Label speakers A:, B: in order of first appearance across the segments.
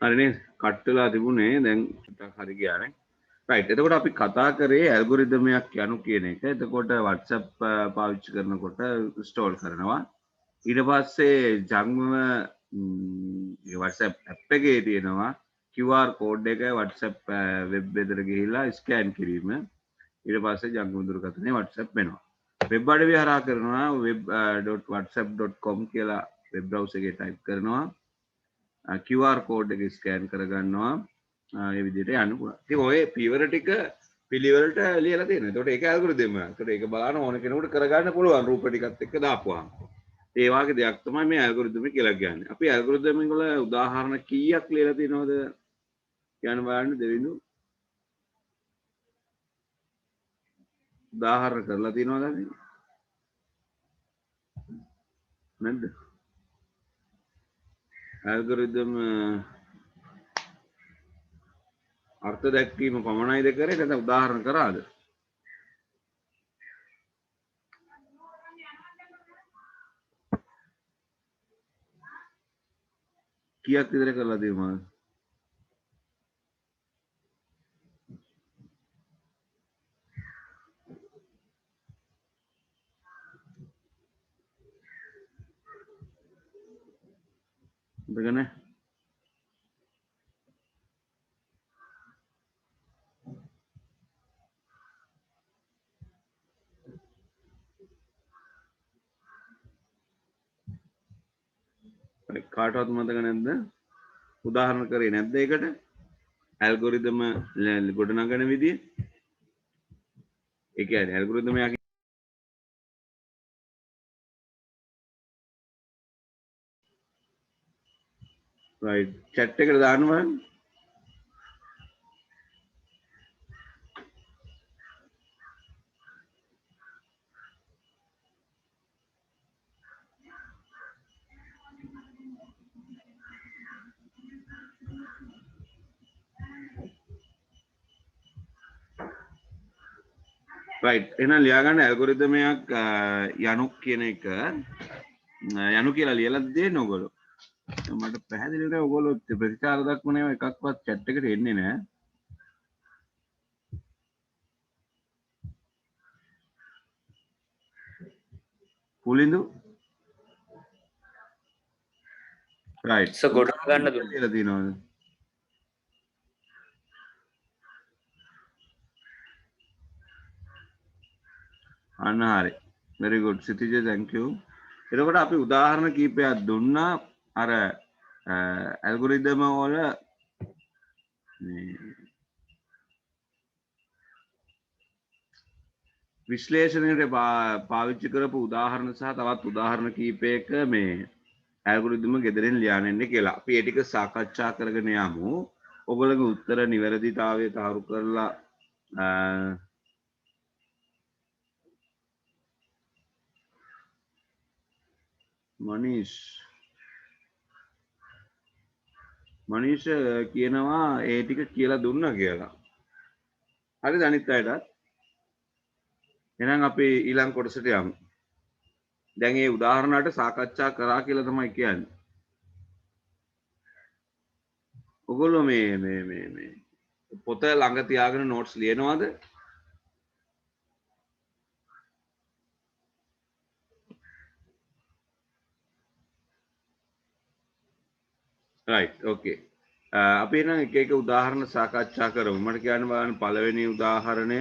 A: හරිනේ කට් වෙලා තිබුණේ දැන් ටිකක් හරි ගියානේ. රයිට්. එතකොට අපි කතා කරේ ඇල්ගොරිදමයක් යනු කියන එක. එතකොට WhatsApp පාවිච්චි කරනකොට ඉන්ස්ටෝල් කරනවා. ඊට පස්සේ ජංගම WhatsApp app එකේ තියෙනවා QR code එක WhatsApp web එකට ගිහිල්ලා ස්කෑන් කිරීම. ඊට පස්සේ ජංගම දුරකථනයේ WhatsApp වෙනවා. වෙබ් අඩවිය හරහා කරනවා web.whatsapp.com කියලා වෙබ් බ්‍රවුසර් එකේ ටයිප් කරනවා. QR code එක ස්කෑන් කරගන්නවා. ඒ විදිහට යන්න පුළුවන්. ඉතින් ඔය පියවර ටික පිළිවෙලට ලියලා තියෙනවා. ඒකට ඒක ඇල්ගොරිතම් එකක්. ඒකට ඒක බලන්න ඕන කෙනෙකුට කරගන්න පුළුවන් රූප ටිකත් එක්ක දාපුවාම. ඒ වගේ දෙයක් තමයි මේ ඇල්ගොරිතම් එක කියලා කියන්නේ. අපි ඇල්ගොරිතම් වල උදාහරණ කීයක් ලියලා තියෙනවද කියන්න බලන්න දෙවිඳු. උදාහරණ කරලා තියෙනවද අපි? නැද්ද? ඇල්ගොරිතම් අර්ථ දැක්වීම පමණයිද කරේ නැත්නම් උදාහරණ කරාද? කීයක් විතර කරලා තියෙනවද? දෙගනේ කාටවත් මතක නැද්ද? උදාහරණ කරේ නැද්ද ඒකට? ඇල්ගොරිතම ගොඩනගන විදිය. ඒ කියන්නේ ඇල්ගොරිතමයක් රයිට් chat එකට දාන්න බලන්න. රයිට් එහෙනම් ලියා ගන්න ඇල්ගොරිතමයක් යනු කියන එක යනු කියලා ලියලා දෙන්න ඕගොල්ලෝ. මට පැහැදිලි නෑ ඕගොල්ලෝ ප්‍රතිචාර දක්වන ඒවා එකක්වත් chat එකට එන්නේ නෑ. පුලින්දු රයිට්
B: සර් ගොඩ ගන්න දුන්නා.
A: ලියලා තියෙනවද? අන්න හරි. very good සිතිජ thank you. එතකොට අපි උදාහරණ කීපයක් දුන්නා අර ඇල්ගොරිතම වල විශ්ලේෂණයට පාවිච්චි කරපු උදාහරණ සහ තවත් උදාහරණ කීපයක මේ ඇල්ගොරිතම ගෙදරින් ලියන්න ඉන්නේ කියලා. අපි ඒ ටික සාකච්ඡා කරගෙන යමු. ඔයගොල්ලෝගේ උත්තර නිවැරදිතාවය තහවුරු කරලා මනීෂ් කියනවා ඒ ටික කියලා දුන්නා කියලා. හරිද අනිත් අයටත්? එහෙනම් අපි ඊළඟ කොටසට යමු. දැන් මේ උදාහරණයට සාකච්ඡා කරා කියලා තමයි කියන්නේ. ඔයගොල්ලෝ මේ පොත ළඟ තියාගෙන නෝට්ස් ලියනවද? right okay. අපි එහෙනම් එක එක උදාහරණ සාකච්ඡා කරමු. මට කියන්න බලන්න පළවෙනි උදාහරණය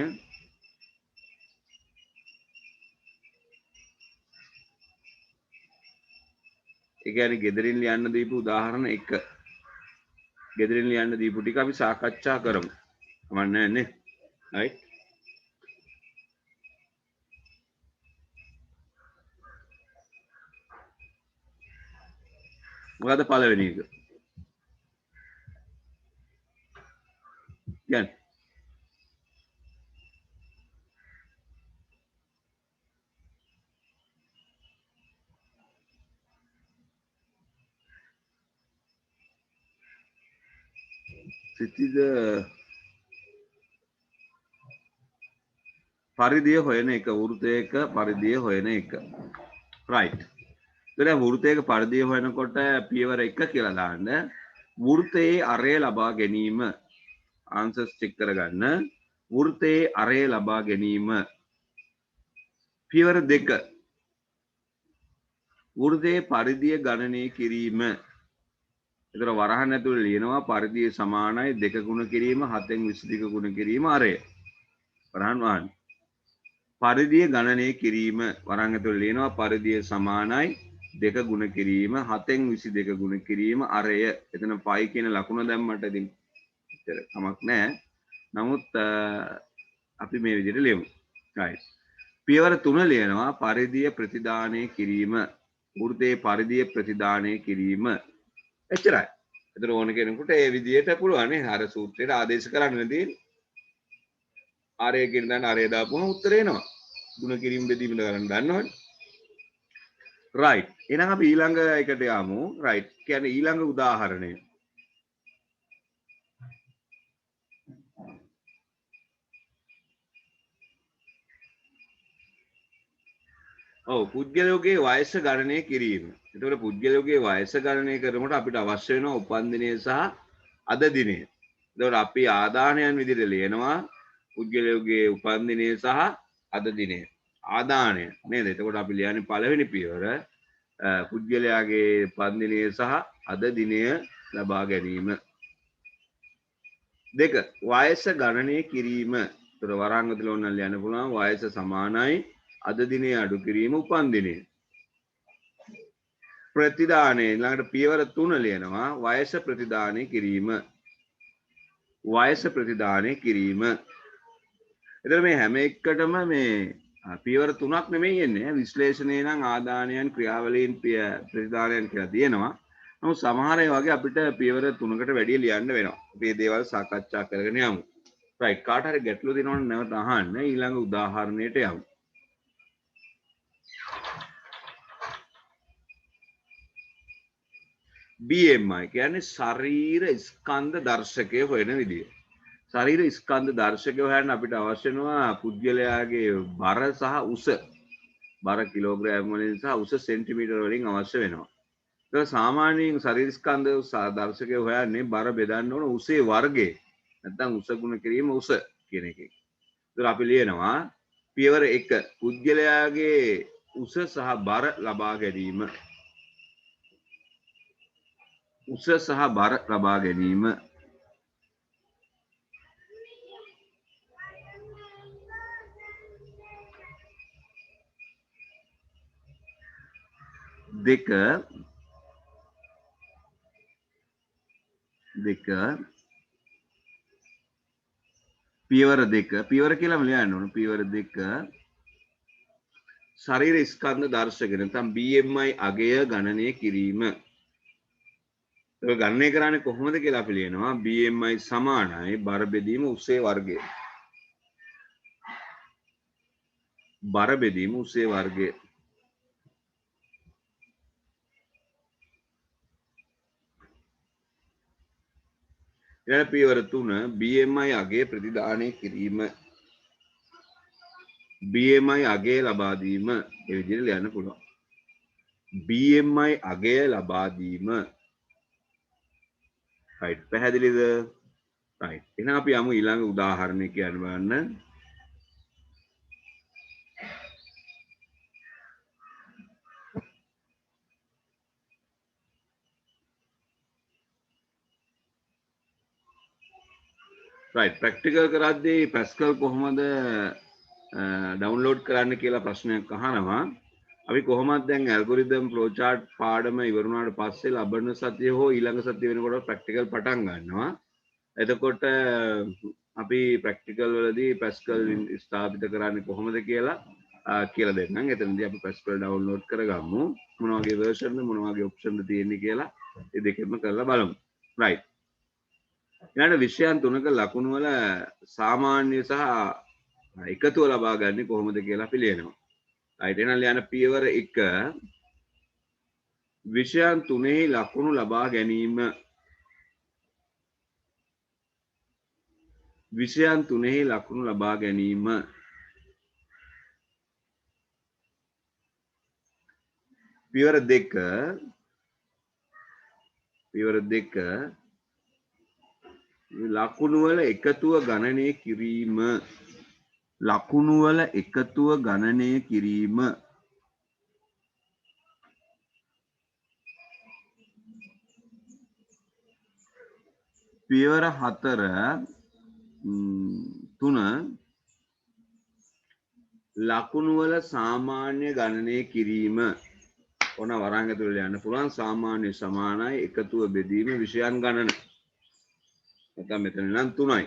A: ඒ කියන්නේ ගෙදරින් ලියන්න දීපු උදාහරණ 1. ගෙදරින් ලියන්න දීපු ටික අපි සාකච්ඡා කරමු. කමන්නේ නේ. right. මොකද පළවෙනි එක? කියන්න. සිතිද පරිදිය හොයන එක වෘතයක පරිදිය හොයන එක. right. එතන වෘතයක පරිදිය හොයනකොට පියවර 1 කියලා දාන්න. වෘත්තයේ අරය ලබා ගැනීම ආන්සර්ස් චෙක් කරගන්න. වෘත්තයේ අරය ලබා ගැනීම. පියවර 2 වෘත්තයේ පරිධිය ගණනය කිරීම. ඒතර වරහන් ඇතුළේ ලියනවා පරිධිය සමානයි 2 ගුණ කිරීම 7න් 22 ගුණ කිරීම අරය. වරහන් වහන්න. පරිධිය ගණනය කිරීම වරහන් ඇතුළේ ලියනවා පරිධිය සමානයි 2 ගුණ කිරීම 7න් 22 ගුණ කිරීම අරය. එතන පයි කියන ලකුණ දැම්මට ඉතින් එච්චර කමක් නැහැ. නමුත් අපි මේ විදිහට ලියමු. right. පියවර 3 ලියනවා පරිධිය ප්‍රතිදානය කිරීම. වෘත්තයේ පරිධිය ප්‍රතිදානය කිරීම. එච්චරයි. එතන ඕන කෙනෙකුට ඒ විදිහට පුළුවන් නේ. අර සූත්‍රයට ආදේශ කරන්න තියෙන්නේ. ආරය කියන දන්න ආරය දාපුවම උත්තර එනවා. ගුණ කිරීම බෙදීම කරන්න දන්නවනේ. right. එහෙනම් අපි ඊළඟ එකට යමු. right. කියන්නේ ඊළඟ උදාහරණය. ඔව් පුද්ගලයාගේ වයස ගණනය කිරීම. එතකොට පුද්ගලයාගේ වයස ගණනය කරනකොට අපිට අවශ්‍ය වෙනවා උපන් දිනය සහ අද දිනය. එතකොට අපි ආදානයන් විදිහට ලියනවා පුද්ගලයාගේ උපන් දිනය සහ අද දිනය. ආදානය නේද? එතකොට අපි ලියන්නේ පළවෙනි පියවර පුද්ගලයාගේ උපන් දිනය සහ අද දිනය ලබා ගැනීම. 2 වයස ගණනය කිරීම. එතකොට වරාංගතල ඕන ලියන්න පුළුවන් වයස සමානයි අද දිනේ අඩු කිරීම උපන් දිනේ. ප්‍රතිදානය ළඟට පියවර 3 ලියනවා වයස ප්‍රතිදානය කිරීම. වයස ප්‍රතිදානය කිරීම. එතකොට මේ හැම එකටම මේ පියවර 3ක් නෙමෙයි එන්නේ. විශ්ලේෂණය නම් ආදානයන් ක්‍රියාවලීන් ප්‍රතිදානයන් කියලා තියෙනවා. නමුත් සමහර ඒ වගේ අපිට පියවර 3කට වැඩි ලියන්න වෙනවා. අපි මේ දේවල් සාකච්ඡා කරගෙන යමු. right. කාට හරි ගැටලු දෙනවනම් නැවත අහන්න. ඊළඟ උදාහරණයට යමු. BMI කියන්නේ ශරීර ස්කන්ධ දර්ශකය හොයන විදිය. ශරීර ස්කන්ධ දර්ශකය හොයන්න අපිට අවශ්‍ය වෙනවා පුද්ගලයාගේ බර සහ උස. බර කිලෝග්‍රෑම් වලින් සහ උස සෙන්ටිමීටර වලින් අවශ්‍ය වෙනවා. ඒක සාමාන්‍යයෙන් ශරීර ස්කන්ධ දර්ශකය හොයන්නේ බර බෙදන්න ඕන උසේ වර්ගය. නැත්නම් උස ගුණ කිරීම උස කියන එකේ. ඒක අපි ලියනවා පියවර 1 පුද්ගලයාගේ උස සහ බර ලබා ගැනීම. උස සහ බර ලබා ගැනීම. 2 පියවර 2 පියවර කියලාම ලියන්න ඕන. පියවර 2 ශරීර ස්කන්ධ දර්ශක නැත්නම් BMI අගය ගණනය කිරීම. ඒක ගණනය කරන්නේ කොහොමද කියලා අපි ලියනවා BMI සමානයි බර බෙදීම උසේ වර්ගය. බර බෙදීම උසේ වර්ගය. ඊළඟ පියවර 3 BMI අගය ප්‍රතිදානය කිරීම. BMI අගය ලබා දීම. ඒ විදිහට ලියන්න පුළුවන්. BMI අගය ලබා දීම. right. පැහැදිලිද? right. එහෙනම් අපි යමු ඊළඟ උදාහරණය කියන්න බලන්න. right. ප්‍රැක්ටිකල් කරද්දී පැස්කල් කොහොමද ඩවුන්ලෝඩ් කරන්න කියලා ප්‍රශ්නයක් අහනවා. අපි කොහොමද දැන් ඇල්ගොරිතම් ෆ්ලෝ chart පාඩම ඉවර වුණාට පස්සේ ලබන සතිය හෝ ඊළඟ සතිය වෙනකොට ප්‍රැක්ටිකල් පටන් ගන්නවා. එතකොට අපි ප්‍රැක්ටිකල් වලදී පැස්කල් ස්ථාපිත කරන්නේ කොහොමද කියලා කියලා දෙන්නම්. එතනදී අපි පැස්කල් ඩවුන්ලෝඩ් කරගමු. මොන වගේ version මොන වගේ option තියෙන්නේ කියලා ඒ දෙකෙන්ම කරලා බලමු. right. ඊළඟ විෂයන් තුනක ලකුණු වල සාමාන්‍ය සහ එකතුව ලබා ගන්න කොහොමද කියලා අපි ලියනවා. right. එහෙනම් ලියන පියවර 1 විෂයන් තුනෙහි ලකුණු ලබා ගැනීම. විෂයන් තුනෙහි ලකුණු ලබා ගැනීම. පියවර 2 ලකුණු වල එකතුව ගණනය කිරීම. ලකුණු වල එකතුව ගණනය කිරීම. පියවර 4 3 ලකුණු වල සාමාන්‍ය ගණනය කිරීම. ඕන වරහන් ඇතුළේ යන්න පුළුවන්. සාමාන්‍ය සමානයි එකතුව බෙදීම විෂයන් ගණන. නැත්නම් මෙතන නම් 3යි.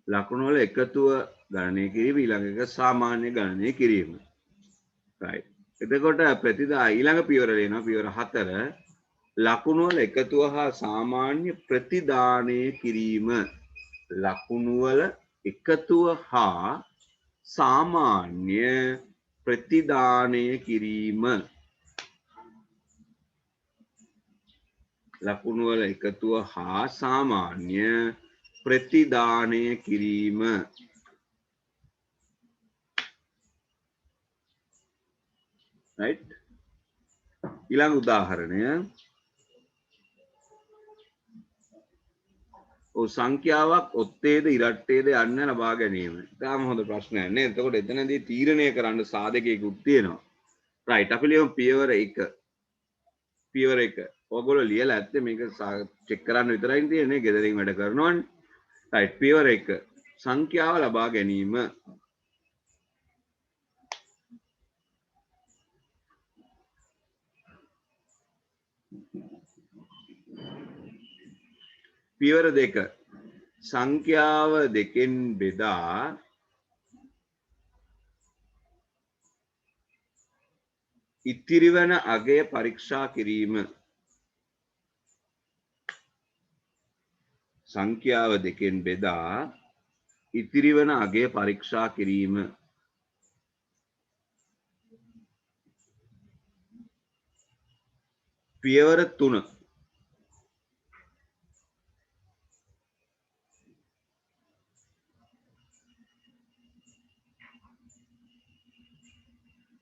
A: ලකුණු වල එකතුව ගණනය කිරීම ඊළඟ එක සාමාන්‍ය ගණනය කිරීම. right. එතකොට ප්‍රතිදා ඊළඟ පියවර එනවා පියවර 4 ලකුණු වල එකතුව හා සාමාන්‍ය ප්‍රතිදානය කිරීම. ලකුණු වල එකතුව හා සාමාන්‍ය ප්‍රතිදානය කිරීම. ලකුණු වල එකතුව හා සාමාන්‍ය ප්‍රතිදානය කිරීම. right. ඊළඟ උදාහරණය සංඛ්‍යාවක් ඔත්තේද ඉරට්ටේද යන්න ලබා ගැනීම. ඉතාලම හොඳ ප්‍රශ්නයක් නේ. එතකොට එතනදී තීරණය කරන්න සාධකයකුත් තියෙනවා. රයිට් අපි ලියමු පියවර 1. පියවර 1. ඔයගොල්ලෝ ලියලා ඇත්තේ මේක චෙක් කරන්න විතරයි තියෙන්නේ. ගෙදරින් වැඩ කරනවනේ. රයිට් පියවර 1. සංඛ්‍යාව ලබා ගැනීම. පියවර 2. සංඛ්‍යාව දෙකෙන් බෙදා ඉතිරිවන අගය පරීක්ෂා කිරීම. සංඛ්‍යාව දෙකෙන් බෙදා ඉතිරිවන අගය පරීක්ෂා කිරීම. පියවර 3.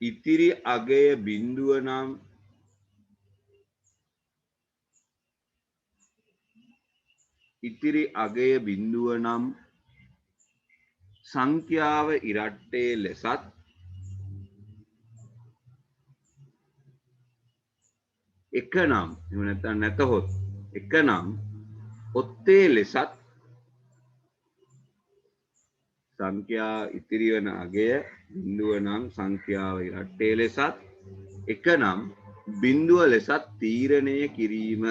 A: ඉතිරි අගය බිඳුව නම් ඉතිරි අගය බිඳුව නම් සංඛ්‍යාව ඉරට්ටේ ලෙසත් එක නම් එහෙම නැත්නම් නැතහොත් එක නම් ඔත්තේ ලෙසත් සංඛ්‍යා ඉතිරි වන අගය බිඳුව නම් සංඛ්‍යාව ඉරට්ටේ ලෙසත් එක නම් බිඳුව ලෙසත් තීරණය කිරීම.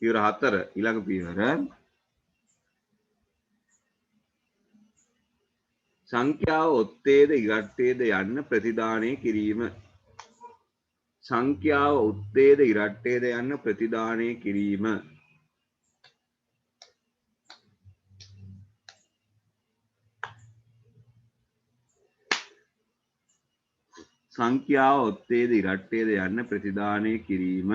A: පියවර 4 ඊළඟ පියවර සංඛ්‍යාව ඔත්තේද ඉරට්ටේද යන්න ප්‍රතිදානය කිරීම. සංඛ්‍යාව ඔත්තේද ඉරට්ටේද යන්න ප්‍රතිදානය කිරීම. සංඛ්‍යාව ඔත්තේද ඉරට්ටේද යන්න ප්‍රතිදානය කිරීම.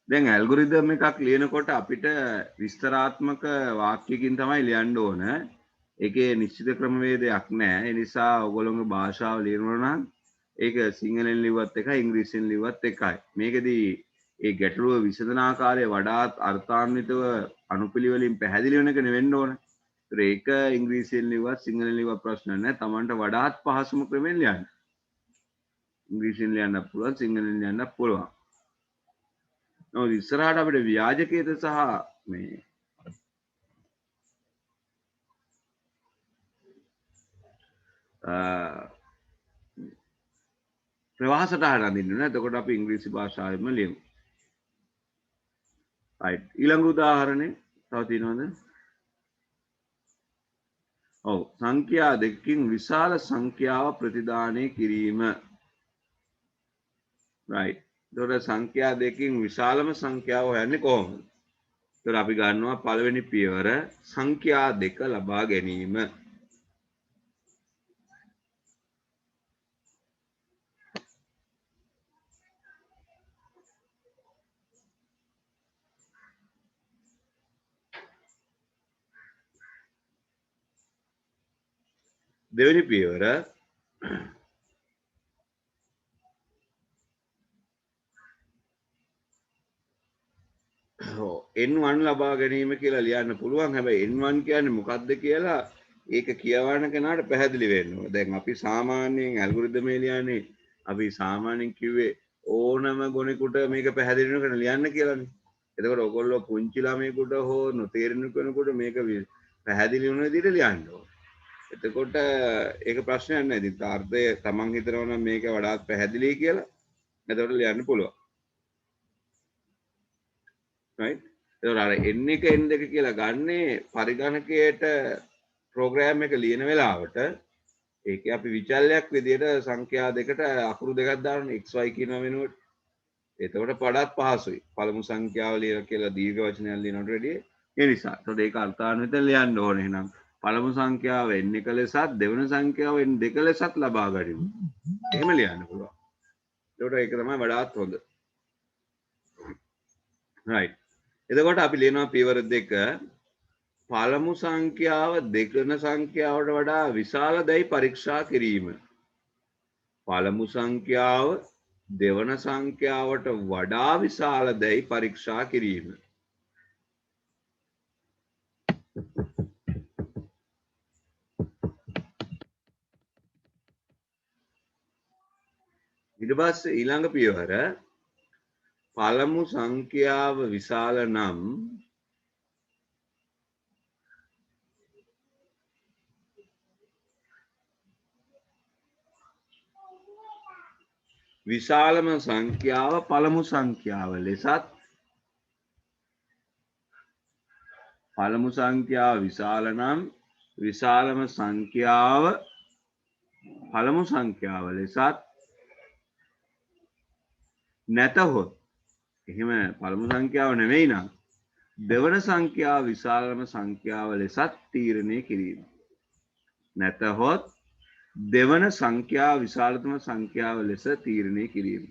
A: දැන් ඇල්ගොරිතම් එකක් ලියනකොට අපිට විස්තරාත්මක වාක්‍යකින් තමයි ලියන්න ඕන. ඒකේ නිශ්චිත ක්‍රමවේදයක් නැහැ. ඒ නිසා ඔයගොල්ලෝගේ භාෂාව ලියනවා නම් ඒක සිංහලෙන් ලිව්වත් එකයි ඉංග්‍රීසියෙන් ලිව්වත් එකයි. මේකෙදී ඒ ගැටලුව විසඳන ආකාරය වඩාත් අර්ථාන්විතව අනුපිළිවෙලින් පැහැදිලි වෙන එක නෙවෙන්න ඕන. ඒක ඉංග්‍රීසියෙන් ලිව්වත් සිංහලෙන් ලිව්වත් ප්‍රශ්න නැහැ. Tamanට වඩාත් පහසුම ක්‍රමෙන් ලියන්න. ඉංග්‍රීසියෙන් ලියන්නත් පුළුවන් සිංහලෙන් ලියන්නත් පුළුවන්. නමුත් ඉස්සරහට අපිට ව්‍යාජකේත සහ මේ ප්‍රවාහසට හරඳින්න ඕනේ. එතකොට අපි ඉංග්‍රීසි භාෂාවෙන්ම ලියමු. right. ඊළඟ උදාහරණේ තව තියෙනවද? ඔව් සංඛ්‍යා දෙකකින් විශාල සංඛ්‍යාව ප්‍රතිදානය කිරීම. right. එතකොට සංඛ්‍යා දෙකකින් විශාලම සංඛ්‍යාව හොයන්නේ කොහොමද? එතකොට අපි ගන්නවා පළවෙනි පියවර සංඛ්‍යා දෙක ලබා ගැනීම. දෙවෙනි පියවර N1 ලබා ගැනීම කියලා ලියන්න පුළුවන්. හැබැයි N1 කියන්නේ මොකක්ද කියලා ඒක කියවන කෙනාට පැහැදිලි වෙන්න ඕන. දැන් අපි සාමාන්‍යයෙන් ඇල්ගොරිතම් එක ලියන්නේ අපි සාමාන්‍යයෙන් කිව්වේ ඕනම ගොනෙකුට මේක පැහැදිලි වෙනකන් ලියන්න කියලානේ. එතකොට ඔයගොල්ලෝ පුංචි ළමයෙකුට හෝ නොතේරෙන කෙනෙකුට මේක පැහැදිලි වෙන විදිහට ලියන්න ඕන. එතකොට ඒක ප්‍රශ්නයක් නෑ. ඉතින් අර්ථය තමන් හිතනවා නම් මේක වඩාත් පැහැදිලි කියලා එතකොට ලියන්න පුළුවන්. right? එතකොට අර n එක n2 කියලා ගන්නේ පරිගණකයට ප්‍රෝග්‍රෑම් එක ලියන වෙලාවට ඒකේ අපි විචල්යක් විදිහට සංඛ්‍යා දෙකට අකුරු දෙකක් දානවා xy කියන වෙනුවට. එතකොට වඩාත් පහසුයි. පළමු සංඛ්‍යාව ලියලා කියලා දීර්ඝ වචනයක් ලියනට වැඩිය ඒ නිසා. එතකොට ඒක අර්ථාන්විත ලියන්න ඕනේ. එහෙනම් පළමු සංඛ්‍යාව n1 ලෙසත් දෙවන සංඛ්‍යාව n2 ලෙසත් ලබා ගනිමු. එහෙම ලියන්න පුළුවන්. එතකොට ඒක තමයි වඩාත් හොඳ. right. එතකොට අපි ලියනවා පියවර 2 පළමු සංඛ්‍යාව දෙවන සංඛ්‍යාවට වඩා විශාල දැයි පරීක්ෂා කිරීම. පළමු සංඛ්‍යාව දෙවන සංඛ්‍යාවට වඩා විශාල දැයි පරීක්ෂා කිරීම. ඊට පස්සේ ඊළඟ පියවර පළමු සංඛ්‍යාව විශාල නම් විශාලම සංඛ්‍යාව පළමු සංඛ්‍යාව ලෙසත් පළමු සංඛ්‍යාව විශාල නම් විශාලම සංඛ්‍යාව පළමු සංඛ්‍යාව ලෙසත් නැතහොත් එහෙම පළමු සංඛ්‍යාව නෙවෙයි නම් දෙවන සංඛ්‍යාව විශාලම සංඛ්‍යාව ලෙසත් තීරණය කිරීම. නැතහොත් දෙවන සංඛ්‍යාව විශාලතම සංඛ්‍යාව ලෙස තීරණය කිරීම.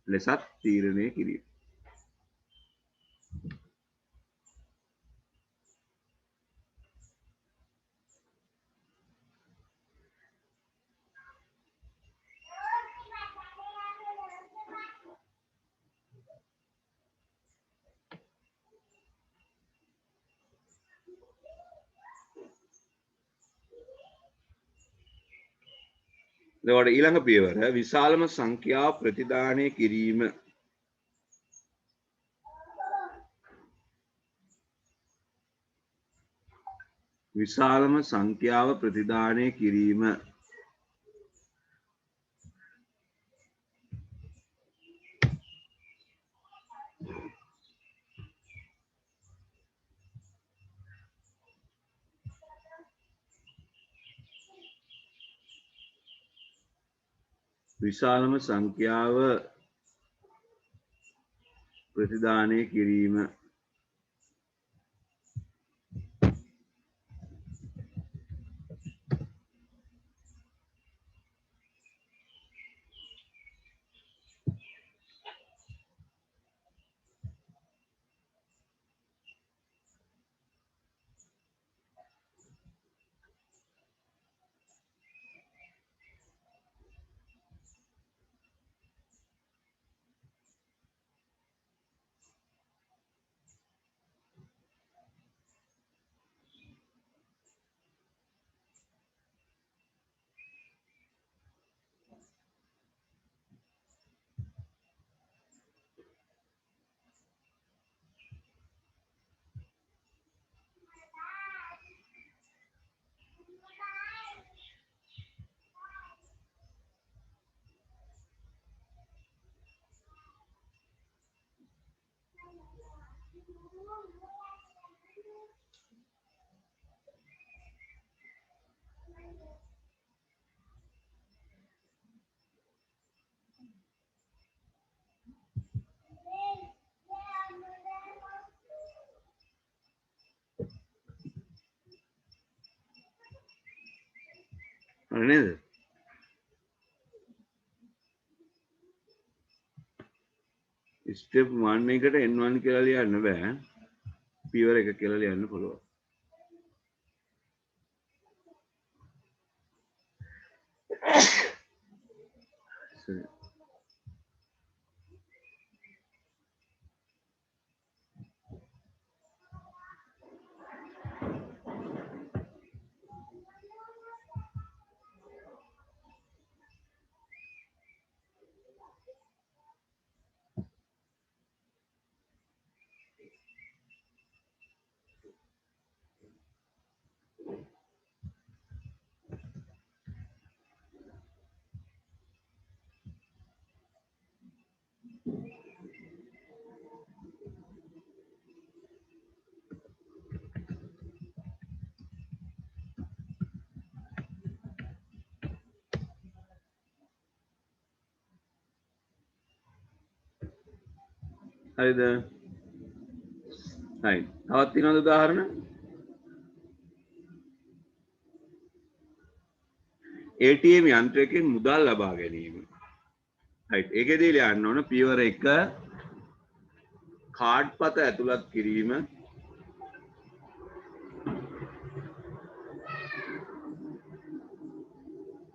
A: ලෙසත් තීරණය කිරීම. එතකොට ඊළඟ පියවර විශාලම සංඛ්‍යාව ප්‍රතිදානය කිරීම. විශාලම සංඛ්‍යාව ප්‍රතිදානය කිරීම. විශාලම සංඛ්‍යාව ප්‍රතිදානය කිරීම. හරි නේද? ස්ටෙප් 1 එකට n1 කියලා ලියන්න බෑ. පියවර 1 කියලා ලියන්න පුළුවන්. ලස්සන. හරිද? right. තවත් තියෙනවද උදාහරණ? ATM යන්ත්‍රයකින් මුදල් ලබා ගැනීම. right. ඒකෙදී ලියන්න ඕන පියවර 1 කාඩ් පත ඇතුළත් කිරීම.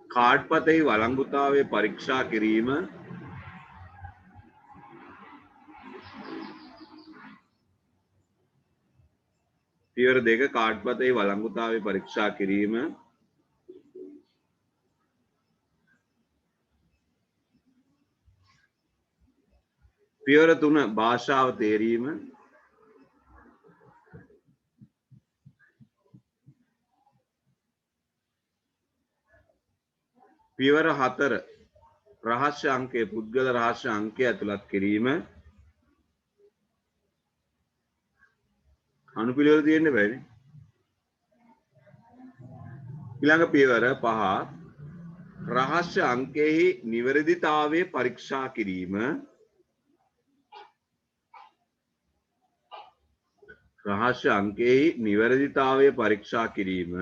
A: කාඩ් පතෙහි වළංගුතාවය පරීක්ෂා කිරීම. පියවර 2 කාඩ් පතෙහි වළංගුතාවය පරීක්ෂා කිරීම. පියවර 3 භාෂාව තේරීම. පියවර 4 රහස්‍ය අංකය පුද්ගල රහස්‍ය අංකය ඇතුළත් කිරීම. අනුපිළිවෙල තියෙන්න බෑනේ. ඊළඟ පියවර 5 රහස්‍ය අංකයෙහි නිවැරදිතාවය පරීක්ෂා කිරීම. රහස්‍ය අංකයෙහි නිවැරදිතාවය පරීක්ෂා කිරීම.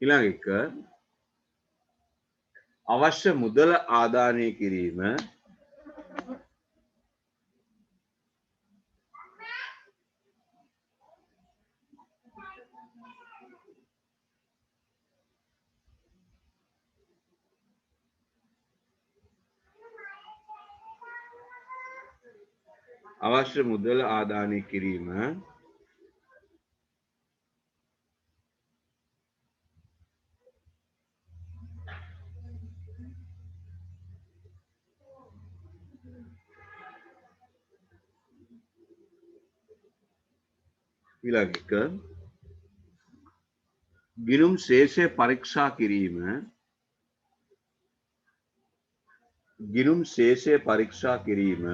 A: ඊළඟ එක අවශ්‍ය මුදල ආදානය කිරීම. අවශ්‍ය මුදල ආදානය කිරීම. ඊළඟ එක ගිණුම් ශේෂය පරීක්ෂා කිරීම. ගිණුම් ශේෂය පරීක්ෂා කිරීම.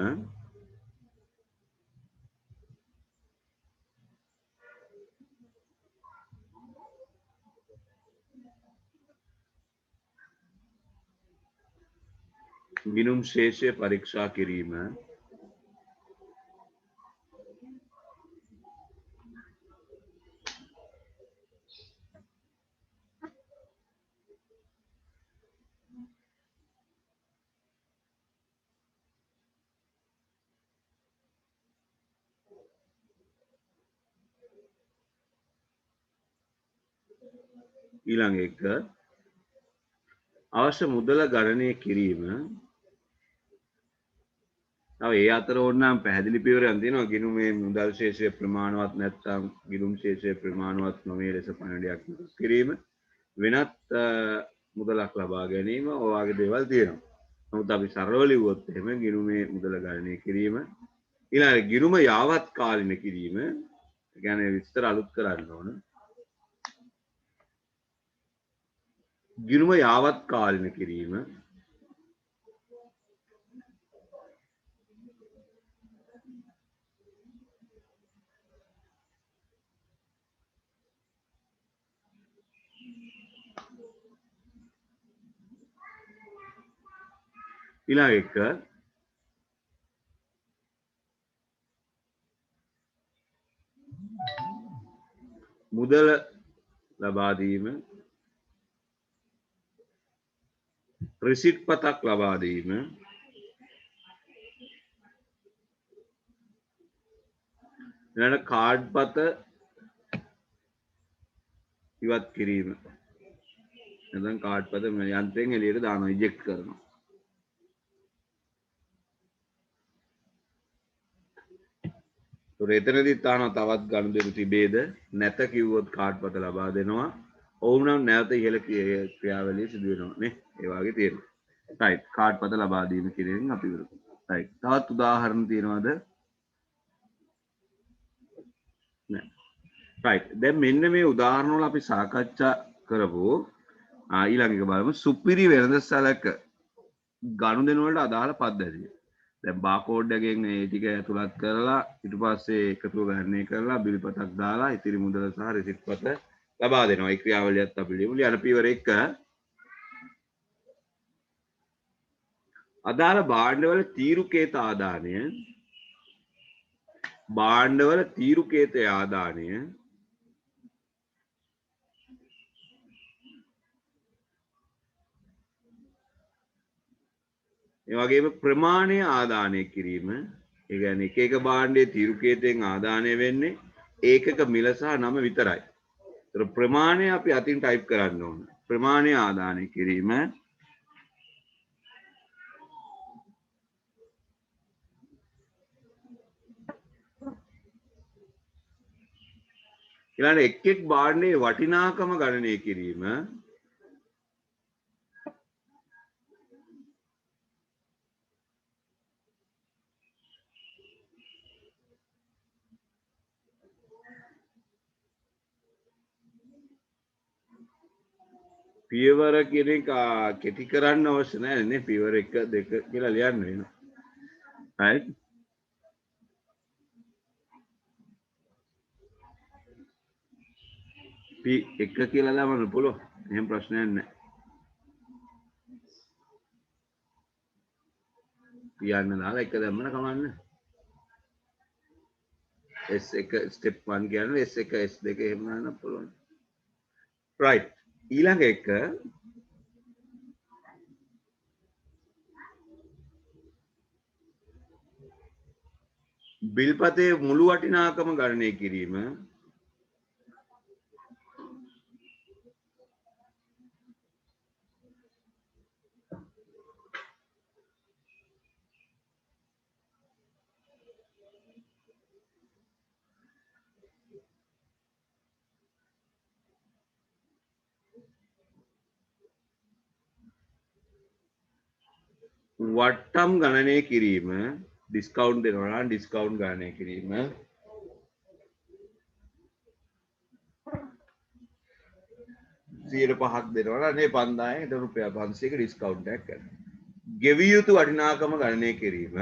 A: ගිණුම් ශේෂය පරීක්ෂා කිරීම. ඊළඟ එක අවශ්‍ය මුදල ගණනය කිරීම. තව ඒ අතර ඕනනම් පැහැදිලි පියවරක් තියෙනවා. ගිණුමේ මුදල් ශේෂය ප්‍රමාණවත් නැත්නම් ගිණුම් ශේෂය ප්‍රමාණවත් නොවේ ලෙස පණිවිඩයක් නිකුත් කිරීම. වෙනත් මුදලක් ලබා ගැනීම ඔය වගේ දේවල් තියෙනවා. නමුත් අපි සරලව ලිව්වොත් එහෙම ගිණුමේ මුදල ගණනය කිරීම. ඊළඟ ගිණුම යාවත් කාලින කිරීම. ඒ කියන්නේ විස්තර අලුත් කරන්න ඕන. ගිණුම යාවත් කාලින කිරීම. ඊළඟ එක මුදල ලබා දීම. රිසිට් පතක් ලබා දීම. ඊළඟ කාඩ් පත ඉවත් කිරීම. නැත්නම් කාඩ් පත යන්ත්‍රයෙන් එළියට දානවා ඉජෙක්ට් කරනවා. එතනදිත් අහනවා තවත් ගනුදෙනු තිබේද? නැත කිව්වොත් කාඩ් පත ලබා දෙනවා. ඔව් නම් නැවත ඉහළ ක්‍රියාවලිය සිදු වෙනවා නේ. ඒ වගේ තියෙනවා. රයිට් කාඩ් පත ලබා දීම කිරීමෙන් අපි ඉවර කරනවා. රයිට් තවත් උදාහරණ තියෙනවද? නෑ. රයිට් දැන් මෙන්න මේ උදාහරණ වල අපි සාකච්ඡා කරපු ඊළඟ එක බලමු සුපිරි වෙළඳසැලක ගනුදෙනු වලට අදාළ පද්ධතිය. දැන් බාකෝඩ් එකෙන් ඒ ටික ඇතුළත් කරලා ඊට පස්සේ එකතුව ගණනය කරලා බිල්පතක් දාලා ඉතිරි මුදල සහ රෙසිට් පත ලබා දෙනවා. ඒ ක්‍රියාවලියත් අපි ලියමු. ලියන පියවර 1 අදාළ භාණ්ඩවල තීරුකේත ආදානය භාණ්ඩවල තීරුකේතය ආදානය ඒ වගේම ප්‍රමාණය ආදානය කිරීම. ඒ කියන්නේ එක එක භාණ්ඩයේ තීරුකේතයෙන් ආදානය වෙන්නේ ඒකක මිල සහ නම විතරයි. ඒතර ප්‍රමාණය අපි අතින් ටයිප් කරන්න ඕන. ප්‍රමාණය ආදානය කිරීම. ඊළඟ එක් එක් භාණ්ඩයේ වටිනාකම ගණනය කිරීම. පියවර කියන එක කෙටි කරන්න අවශ්‍ය නැහැ නේ. පියවර 1 2 කියලා ලියන්න වෙනවා. right P1 කියලා දාන්න පුළුවන්. එහෙම ප්‍රශ්නයක් නැහැ. කියන්න දාලා එක දැම්මම කමන්නේ. S1 step 1 කියන්නේ S1 S2 එහෙම දාන්න පුළුවන්. right ඊළඟ එක බිල්පතේ මුළු වටිනාකම ගණනය කිරීම. වට්ටම් ගණනය කිරීම. ඩිස්කවුන්ට් දෙනවා නම් ඩිස්කවුන්ට් ගණනය කිරීම. 5ක් දෙනවා නම් මේ 5000න් ඊට රුපියල් 500ක ඩිස්කවුන්ට් එකක් කරනවා. ගෙවිය යුතු වටිනාකම ගණනය කිරීම.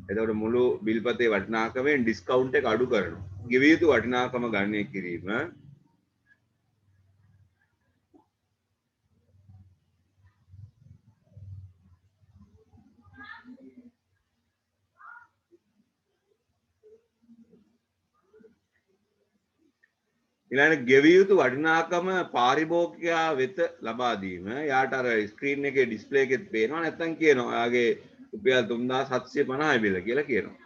A: එතකොට මුළු බිල්පතේ වටිනාකමෙන් ඩිස්කවුන්ට් එක අඩු කරනවා. ගෙවිය යුතු වටිනාකම ගණනය කිරීම. ඊළඟ ගෙවිය යුතු වටිනාකම පාරිභෝගිකයා වෙත ලබා දීම. යාට අර ස්ක්‍රීන් එකේ ඩිස්ප්ලේ එකෙත් පේනවා නැත්නම් කියනවා ඔයාගේ රුපියල් 3750යි බිල කියලා කියනවා.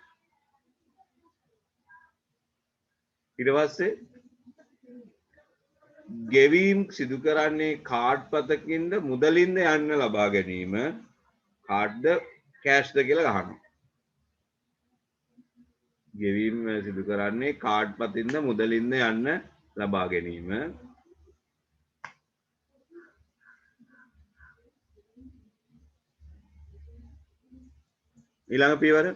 A: ඊට පස්සේ ගෙවීම් සිදු කරන්නේ කාඩ් පතකින්ද මුදලින්ද යන්න ලබා ගැනීම. කාඩ්ද කෑෂ්ද කියලා අහනවා. ගෙවීම් සිදු කරන්නේ කාඩ් පතින්ද මුදලින්ද යන්න ලබා ගැනීම. ඊළඟ පියවර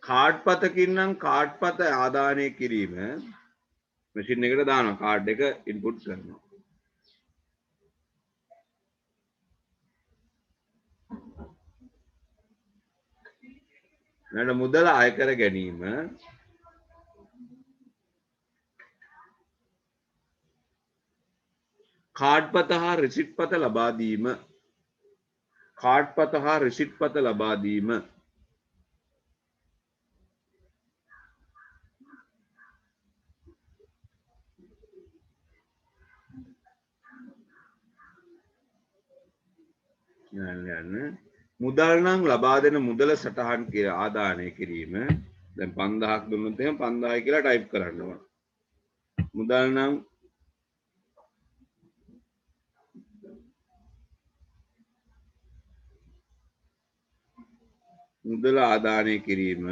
A: කාඩ් පතකින් නම් කාඩ් පත ආදානය කිරීම. මැෂින් එකට දානවා කාඩ් එක ඉන්පුට් කරනවා. ඊළඟ මුදල අය කර ගැනීම. කාඩ් පත හා රිසිට් පත ලබා දීම. කාඩ් පත හා රිසිට් පත ලබා දීම. යන්න මුදල් නම් ලබා දෙන මුදල සටහන් ආදානය කිරීම. දැන් 5000ක් දුන්නොත් එහෙනම් 5000 කියලා ටයිප් කරන්න ඕන. මුදල් නම් මුදල ආදානය කිරීම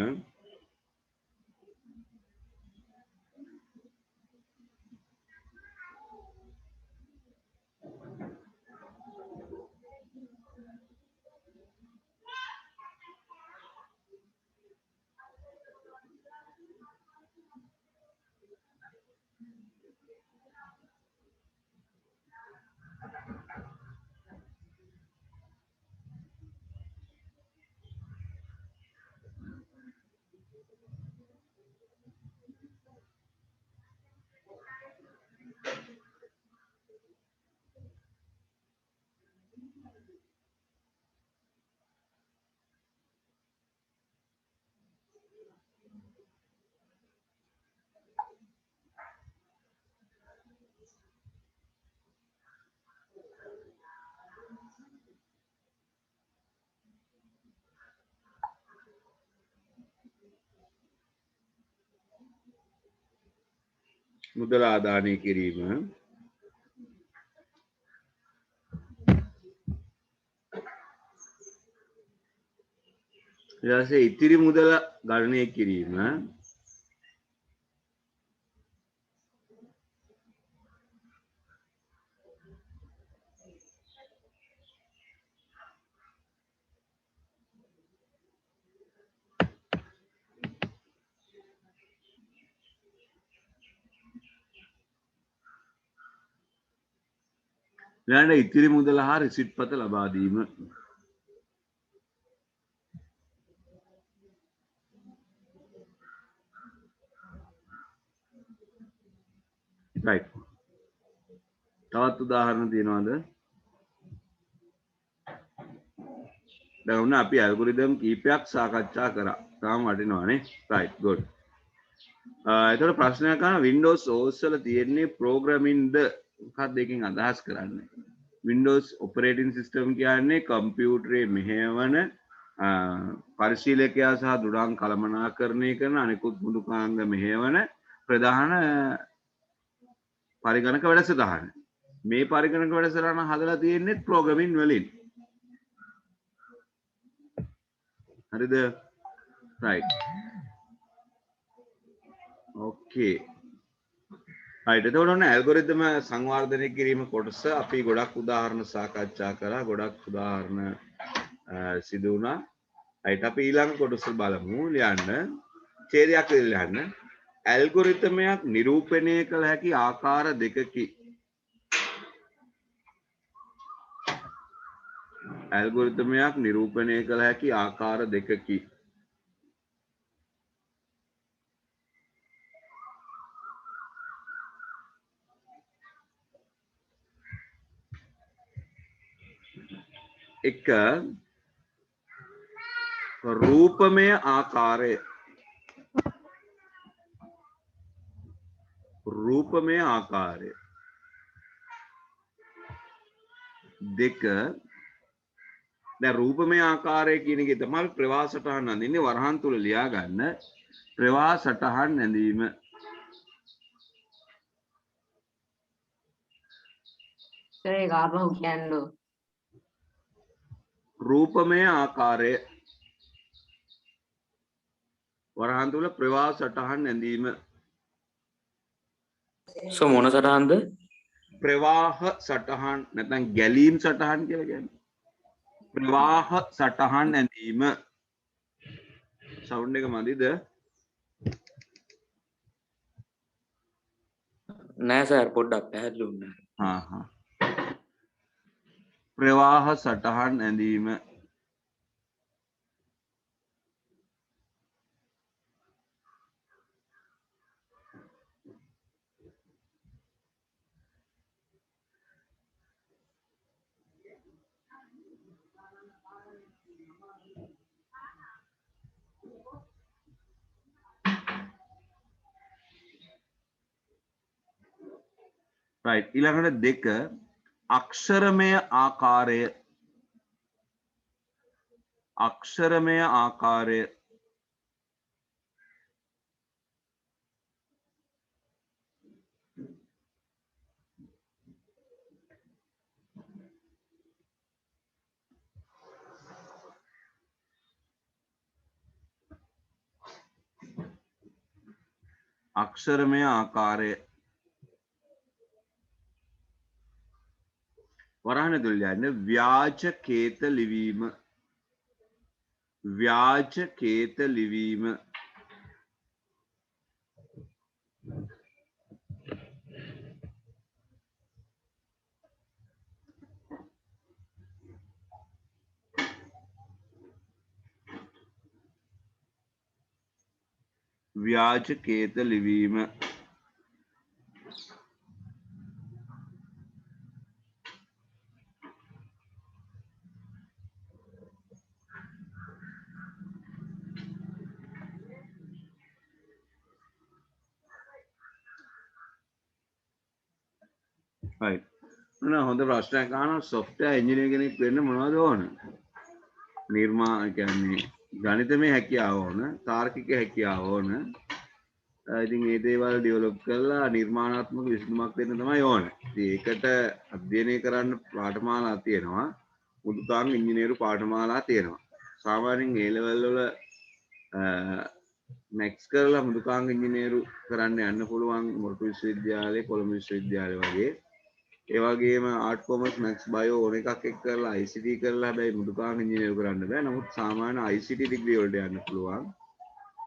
A: මුදල ආදානය කිරීම ඊට පස්සේ ඉතිරි මුදල ගණනය කිරීම ඊළඟට ඉතිරි මුදල හා රිසිට් පත ලබා දීම right තවත් උදාහරණ තියෙනවද දැන් ඔන්න අපි ඇල්ගොරිතම් කීපයක් සාකච්ඡා කරා තාම වටිනවනේ right good එතකොට ප්‍රශ්නයක් අහන Windows OS වල තියෙන්නේ programming ද මොකක්ද එකකින් අදහස් කරන්නේ Windows operating system කියන්නේ කම්පියුටරේ මෙහෙයවන පරිශීලකයා සහ දුරාං කළමනාකරණය කරන අනෙකුත් මෘදුකාංග මෙහෙයවන ප්‍රධාන පරිගණක වැඩසටහන මේ පරිගණක වැඩසටහන හදලා තියෙන්නේ programming වලින් හරිද right okay right එතකොට ඔන්න ඇල්ගොරිතම සංවර්ධනය කිරීම කොටස අපි ගොඩක් උදාහරණ සාකච්ඡා කරා ගොඩක් උදාහරණ සිදු වුණා right අපි ඊළඟ කොටස බලමු ලියන්න ඡේදයක් ලියන්න ඇල්ගොරිතමයක් නිරූපණය කළ හැකි ආකාර දෙකකි ඇල්ගොරිතමයක් නිරූපණය කළ හැකි ආකාර දෙකකි එක රූපමය ආකාරය රූපමය ආකාරය දෙක දැන් රූපමය ආකාරය කියන එකේ තමයි ප්‍රවාහ සටහන් අඳින්නේ වරහන් තුල ලියා ගන්න ප්‍රවාහ සටහන් ඇඳීම
B: ඒක ආපහු කියන්නෝ
A: රූපමය ආකාරය වරහන් තුල ප්‍රවාහ සටහන් ඇඳීම
C: සෝ මොන සටහන්ද
A: ප්‍රවාහ සටහන් නැත්නම් ගැලීම් සටහන් කියලා කියන්නේ ප්‍රවාහ සටහන් ඇඳීම සවුන්ඩ් එක මදිද
C: නෑ සර් පොඩ්ඩක් පැහැදිලි වුණා
A: ප්‍රවාහ සටහන් ඇඳීම right ඊළඟට දෙක අක්ෂරමය ආකාරය අක්ෂරමය ආකාරය අක්ෂරමය ආකාරය වරහන ඇතුළේ යන්න ව්‍යාජ කේත ලිවීම ව්‍යාජ කේත ලිවීම ව්‍යාජ කේත ලිවීම right හොඳ ප්‍රශ්නයක් අහනවා software engineer කෙනෙක් වෙන්න මොනවද ඕන කියන්නේ ගණිතමය හැකියාව ඕන තාර්කික හැකියාව ඕන ඉතින් ඒ දේවල් ඩෙවලොප් කරලා නිර්මාණාත්මක විසඳුමක් දෙන්න තමයි ඕන. ඉතින් ඒකට අධ්‍යයනය කරන්න පාඨමාලා තියෙනවා. මුදුතාංග ඉංජිනේරු පාඨමාලා තියෙනවා. සාමාන්‍යයෙන් A level වල මැක්ස් කරලා මුදුතාංග ඉංජිනේරු කරන්න යන්න පුළුවන් මොරටු විශ්වවිද්‍යාලය, කොළඹ විශ්වවිද්‍යාලය වගේ. ඒ වගේම ආර්ට් කොමර්ස් මැක්ස් බයෝ ඕන එකක් එක්ක කරලා ICT කරලා හැබැයි මුදුතාංග ඉංජිනේරු කරන්න බෑ. නමුත් සාමාන්‍ය ICT ඩිග්‍රී වලට යන්න පුළුවන්.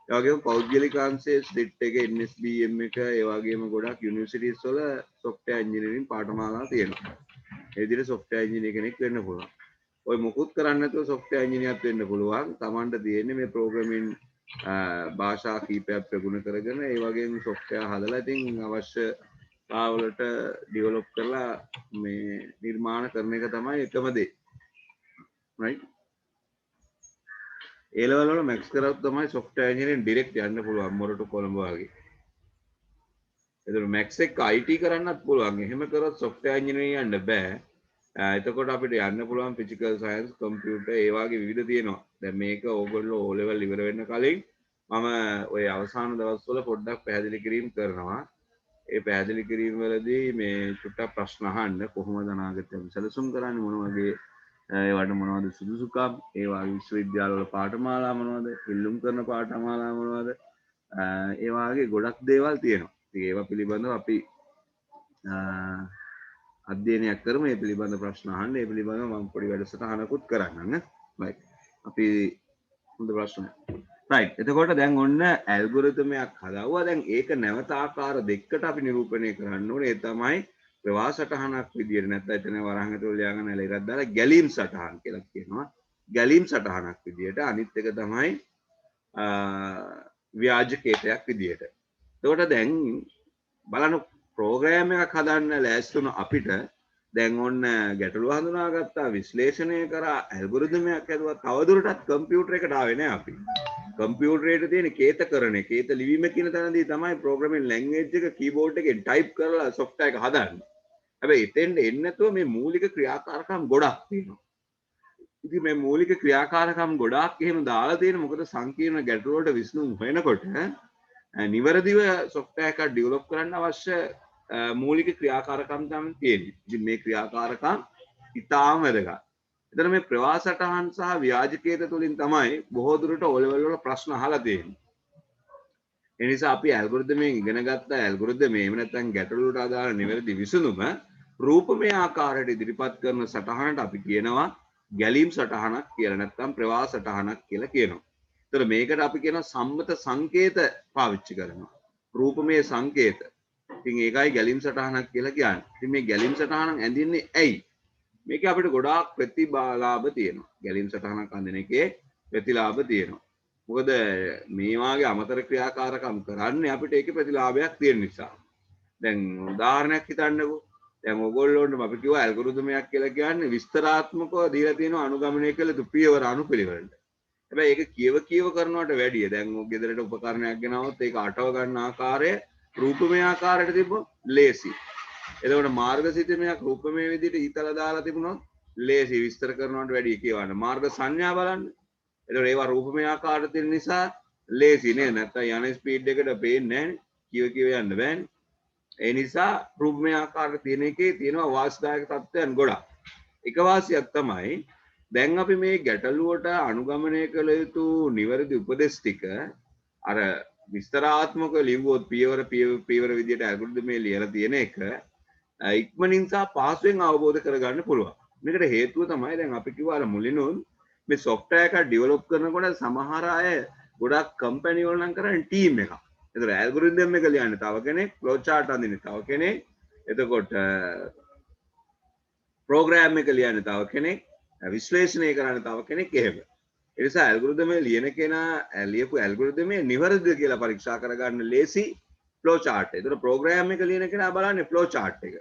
A: ඒ වගේම පෞද්ගලික අංශයේ ස්ලිට් එක NSBM එක ඒ වගේම ගොඩක් යුනිවර්සිටිස් වල software engineering පාඨමාලා තියෙනවා. ඒ විදිහට software engineer කෙනෙක් වෙන්න පුළුවන්. ඔය මොකුත් කරන්නේ නැතුව software engineer වෙන්න පුළුවන්. Tamanට තියෙන්නේ මේ programming භාෂා කීපයක් ප්‍රගුණ කරගෙන ඒ වගේම software හදලා ඉතින් අවශ්‍යතාවලට develop කරලා මේ නිර්මාණ කරන එක තමයි එකම දේ. right A level වල මැක්ස් කරොත් තමයි software engineering direct යන්න පුළුවන් මොරටු කොළඹ වගේ. එතකොට මැක්ස් එක්ක IT කරන්නත් පුළුවන්. එහෙම කරොත් software engineering යන්න බෑ. එතකොට අපිට යන්න පුළුවන් physical science, computer ඒ වගේ විවිධ තියෙනවා. දැන් මේක ඕගොල්ලෝ O level ඉවර වෙන්න කලින් මම ওই අවසාන දවස්වල පොඩ්ඩක් පැහැදිලි කිරීම කරනවා. ඒ පැහැදිලි කිරීම වලදී මේ චුට්ටක් ප්‍රශ්න අහන්න කොහොමද අනාගතය සැලසුම් කරන්නේ මොන වගේ ඒවට මොනවද සුදුසුකම් ඒ වගේ විශ්වවිද්‍යාලවල පාඨමාලා මොනවද ඉල්ලුම් කරන පාඨමාලා මොනවද ඒ වගේ ගොඩක් දේවල් තියෙනවා. ඉතින් ඒවා පිළිබඳව අපි අධ්‍යයනයක් කරමු. මේ පිළිබඳ ප්‍රශ්න අහන්න. ඒ පිළිබඳව මම පොඩි වැඩසටහනකුත් කරන්නම්. right අපි හොඳ ප්‍රශ්නයක්. right එතකොට දැන් ඔන්න ඇල්ගොරිතමයක් හදාවුවා. දැන් ඒක නැවත ආකාර දෙකකට අපි නිරූපණය කරන්න ඕනේ. ඒ තමයි ප්‍රවාහ සටහනක් විදියට නැත්නම් එතන වරහන් ඇතුළේ ලියාගෙන එකක් දාලා ගැලීම් සටහන් කියලා කියනවා. ගැලීම් සටහනක් විදියට අනිත් එක තමයි ව්‍යාජ කේතයක් විදියට. එතකොට දැන් බලන්න ප්‍රෝග්‍රෑම් එකක් හදන්න ලෑස්ති වුණ අපිට දැන් ඔන්න ගැටලුව හඳුනාගත්තා විශ්ලේෂණය කරා ඇල්ගොරිතමයක් හැදුවා තවදුරටත් කම්පියුටර් එකට ආවේ නැහැ අපි. කම්පියුටරේට තියෙන කේතකරණය කේත ලිවීම කියන තැනදී තමයි ප්‍රෝග්‍රෑමින් ලැන්ග්වේජ් එක කීබෝඩ් එකෙන් ටයිප් කරලා software එක හදන්නේ. හැබැයි එතෙන්ට එන්නේ නැතුව මේ මූලික ක්‍රියාකාරකම් ගොඩක් තියෙනවා. ඉතින් මේ මූලික ක්‍රියාකාරකම් ගොඩක් එහෙම දාලා තියෙන මොකද සංකීර්ණ ගැටලු වලට විසඳුම් හොයනකොට නිවැරදිව software එකක් ඩෙවලොප් කරන්න අවශ්‍ය මූලික ක්‍රියාකාරකම් තමයි තියෙන්නේ. ඉතින් මේ ක්‍රියාකාරකම් ඉතාම වැදගත්. එතන මේ ප්‍රවාහ සටහන් සහ ව්‍යාජකේත තුලින් තමයි බොහෝ දුරට O level වල ප්‍රශ්න අහලා තියෙන්නේ. ඒ නිසා අපි ඇල්ගොරිතමෙන් ඉගෙන ගත්ත ඇල්ගොරිතම එහෙම නැත්නම් ගැටලු වලට අදාළ නිවැරදි විසඳුම රූපමය ආකාරයට ඉදිරිපත් කරන සටහනට අපි කියනවා ගැලීම් සටහනක් කියලා නැත්නම් ප්‍රවාහ සටහනක් කියලා කියනවා. ඒතර මේකට අපි කියනවා සම්මත සංකේත පාවිච්චි කරනවා. රූපමය සංකේත. ඉතින් ඒකයි ගැලීම් සටහනක් කියලා කියන්නේ. ඉතින් මේ ගැලීම් සටහන ඇඳින්නේ ඇයි? මේක අපිට ගොඩාක් ප්‍රතිලාභ තියෙනවා. ගැලීම් සටහනක් අඳින එකේ ප්‍රතිලාභ තියෙනවා. මොකද මේ වාගේ අමතර ක්‍රියාකාරකම් කරන්නේ අපිට ඒකේ ප්‍රතිලාභයක් තියෙන නිසා. දැන් උදාහරණයක් හිතන්නකෝ. දැන් ඔයගොල්ලෝන්ට අපි කිව්වා ඇල්ගොරිතමයක් කියලා කියන්නේ විස්තරාත්මකව දීලා තියෙන අනුගමනය කළ යුතු පියවර අනුපිළිවෙලට. හැබැයි ඒක කියව කරනවට වැඩිය දැන් ඔය ගෙදරට උපකරණයක් ගෙනවොත් ඒක අටව ගන්න ආකාරය රූපමය ආකාරයට තිබ්බොත් ලේසි. එතකොට මාර්ගසිතමයක් රූපමය විදිහට හිතලා දාලා තිබුණොත් ලේසි විස්තර කරනවට වැඩිය කියවන්න. මාර්ග සංඥා බලන්න. එතකොට ඒවා රූපමය ආකාරයට තියෙන නිසා ලේසි නේද? නැත්තම් යන ස්පීඩ් එකට පේන්නේ නැහැ. කියව යන්න බෑනේ. ඒ නිසා රූපමය ආකාරයට තියෙන එකේ තියෙනවා වාසිදායක තත්ත්වයන් ගොඩක්. එක වාසියක් තමයි දැන් අපි මේ ගැටලුවට අනුගමනය කළ යුතු නිවැරදි උපදෙස් ටික අර විස්තරාත්මකව ලිව්වොත් පියවර විදියට ඇල්ගොරිතම් එක ලියලා තියෙන එක ඉක්මනින් සහ පහසුවෙන් අවබෝධ කරගන්න පුළුවන්. මේකට හේතුව තමයි දැන් අපි කිව්වා අර මුලිනුත් මේ software එකක් develop කරනකොට සමහර අය ගොඩක් කම්පැනි වල නම් කරන්නේ ටීම් එකක්. ඒතර ඇල්ගොරිතම් එක ලියන්නේ තව කෙනෙක්, ෆ්ලෝ chart අඳින්නේ තව කෙනෙක්. එතකොට ප්‍රෝග්‍රෑම් එක ලියන්නේ තව කෙනෙක්, විශ්ලේෂණය කරන්නේ තව කෙනෙක් එහෙම. ඒ නිසා ඇල්ගොරිතම් එක ලියන කෙනා ලියපු ඇල්ගොරිතම් එක නිවැරදිද කියලා පරීක්ෂා කරගන්න ලේසි ෆ්ලෝ chart එක. ඒතර ප්‍රෝග්‍රෑම් එක ලියන කෙනා බලන්නේ ෆ්ලෝ chart එක.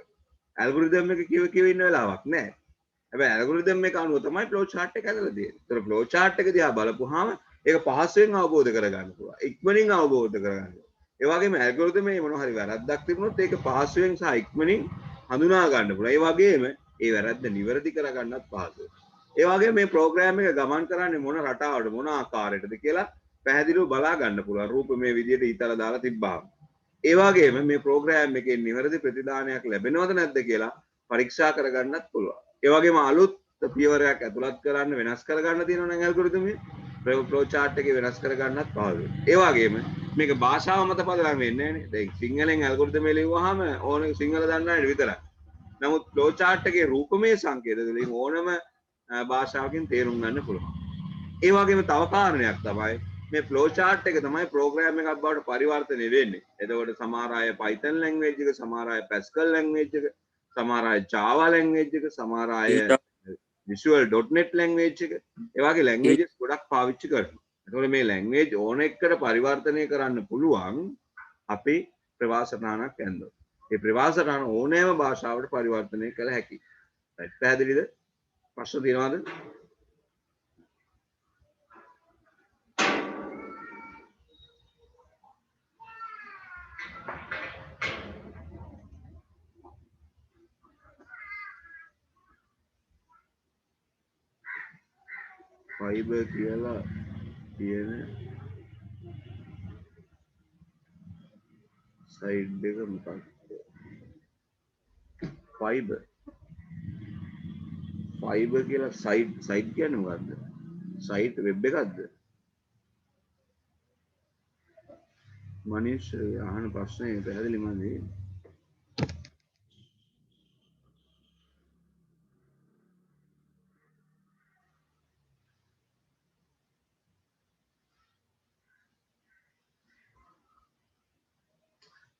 A: ඇල්ගොරිතම් එක කිව ඉන්න වෙලාවක් නැහැ. හැබැයි ඇල්ගොරිතම් එක අනුව තමයි ෆ්ලෝ chart එක ඇදලා තියෙන්නේ. ඒතර ෆ්ලෝ chart එක දිහා බලපුවාම ඒක පහසුවෙන් අවබෝධ කරගන්න පුළුවන්. ඉක්මනින් අවබෝධ කරගන්න. ඒ වගේම ඇල්ගොරිතම් එකේ මොනවා හරි වැරද්දක් තිබුණොත් ඒක පහසුවෙන් සහ ඉක්මනින් හඳුනා ගන්න පුළුවන්. ඒ වගේම ඒ වැරද්ද නිවැරදි කරගන්නත් පහසුයි. ඒ වගේ මේ ප්‍රෝග්‍රෑම් එක ගමන් කරන්නේ මොන රටාවටද මොන ආකාරයටද කියලා පැහැදිලිව බලා ගන්න පුළුවන්. රූප මේ විදිහට ඊතල දාලා තිබ්බාම. ඒ වගේම මේ ප්‍රෝග්‍රෑම් එකේ නිවැරදි ප්‍රතිදානයක් ලැබෙනවද නැද්ද කියලා පරීක්ෂා කරගන්නත් පුළුවන්. ඒ වගේම අලුත් පියවරයක් ඇතුළත් කරන්න වෙනස් කරගන්න තියෙනවා නම් ඇල්ගොරිතම් එකේ ෆ්ලෝ chart එකේ වෙනස් කරගන්නත් පහසුයි. ඒ වගේම මේක භාෂාව මත පදනම් වෙන්නේ නැහැ නේ. දැන් සිංහලෙන් ඇල්ගොරිතම් එක ලියුවාම ඕන සිංහල දන්න අය විතරයි. නමුත් ෆ්ලෝ chart එකේ රූපමය සංකේත වලින් ඕනම භාෂාවකින් තේරුම් ගන්න පුළුවන්. ඒ වගේම තව කාරණයක් තමයි මේ ෆ්ලෝ chart එක තමයි ප්‍රෝග්‍රෑම් එකක් බවට පරිවර්තනය වෙන්නේ. එතකොට සමහර අය Python language එක, සමහර අය Pascal language එක, සමහර අය Java language එක, සමහර අය Visual.net language එක. ඒ වගේ languages ගොඩක් පාවිච්චි කරනවා. එතකොට මේ language ඕන එකට පරිවර්තනය කරන්න පුළුවන් අපි ප්‍රවාසනාවක් ඇන්දොත්. ඒ ප්‍රවාසනාන ඕනෑම භාෂාවට පරිවර්තනය කළ හැකියි. පැහැදිලිද? ප්‍රශ්න තියෙනවද? ෆයිබර් කියලා තියෙන සයිඩ් එක මොකක්ද? ෆයිබර් කියලා සයිට් කියන්නේ මොකද්ද? සයිට් වෙබ් එකක්ද? මනීෂ් අහන ප්‍රශ්නේ පැහැදිලි මදි.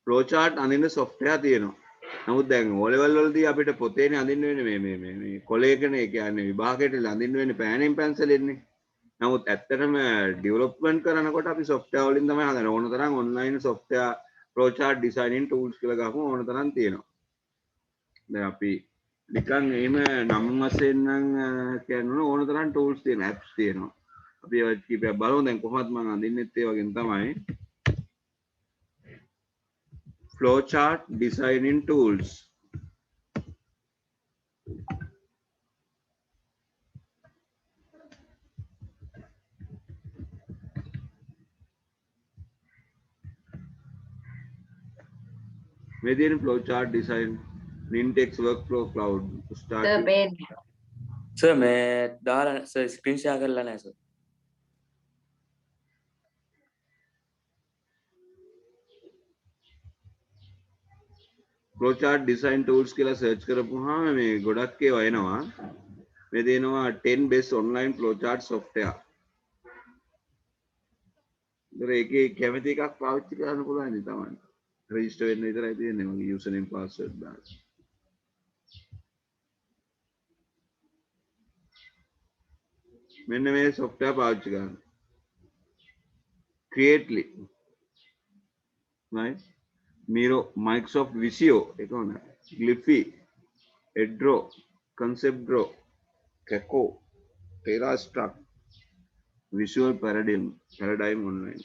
A: ෆ්ලෝ chart අඳින්න software තියෙනවා. නමුත් දැන් O level වලදී අපිට පොතේනේ අඳින්න වෙන්නේ මේ කොලේකනේ. ඒ කියන්නේ විභාගයට අඳින්න වෙන්නේ පෑනෙන් පැන්සලෙන්නේ. නමුත් ඇත්තටම ඩෙවලොප්මන්ට් කරනකොට අපි software වලින් තමයි හදන්නේ. ඕන තරම් online software flow chart designing tools කියලා ගහපුවම ඕන තරම් තියෙනවා. දැන් අපි නිකන් එහෙම නම් වශයෙන් නම් කියන්න ඕන තරම් tools තියෙන apps තියෙනවා. අපි ඒවා කීපයක් බලමු. දැන් කොහොමද මම අඳින්නෙත් ඒ වගේම තමයි. flowchart designing tools. Within flowchart design, Nintex workflow cloud start.
C: Sir මේ දාලා සර් ස්ක්‍රීන් ෂෙයා කරලා නැහැ සර්.
A: flowchart design tools කියලා search කරපුවාම මේ ගොඩක් ඒවා එනවා. මේ දෙනවා 10 best online flowchart software. ඉතින් ඒකේ කැමති එකක් පාවිච්චි කරන්න පුළුවන් නේ තමයි. register වෙන්න විතරයි තියෙන්නේ මගේ username password දාන්න. මෙන්න මේ software පාවිච්චි කරන්න. Creately. Nice. Miro, Microsoft Visio, Glyphy, Edro, ConceptDraw, Keko, TerraStruct, Visual Paradigm Online.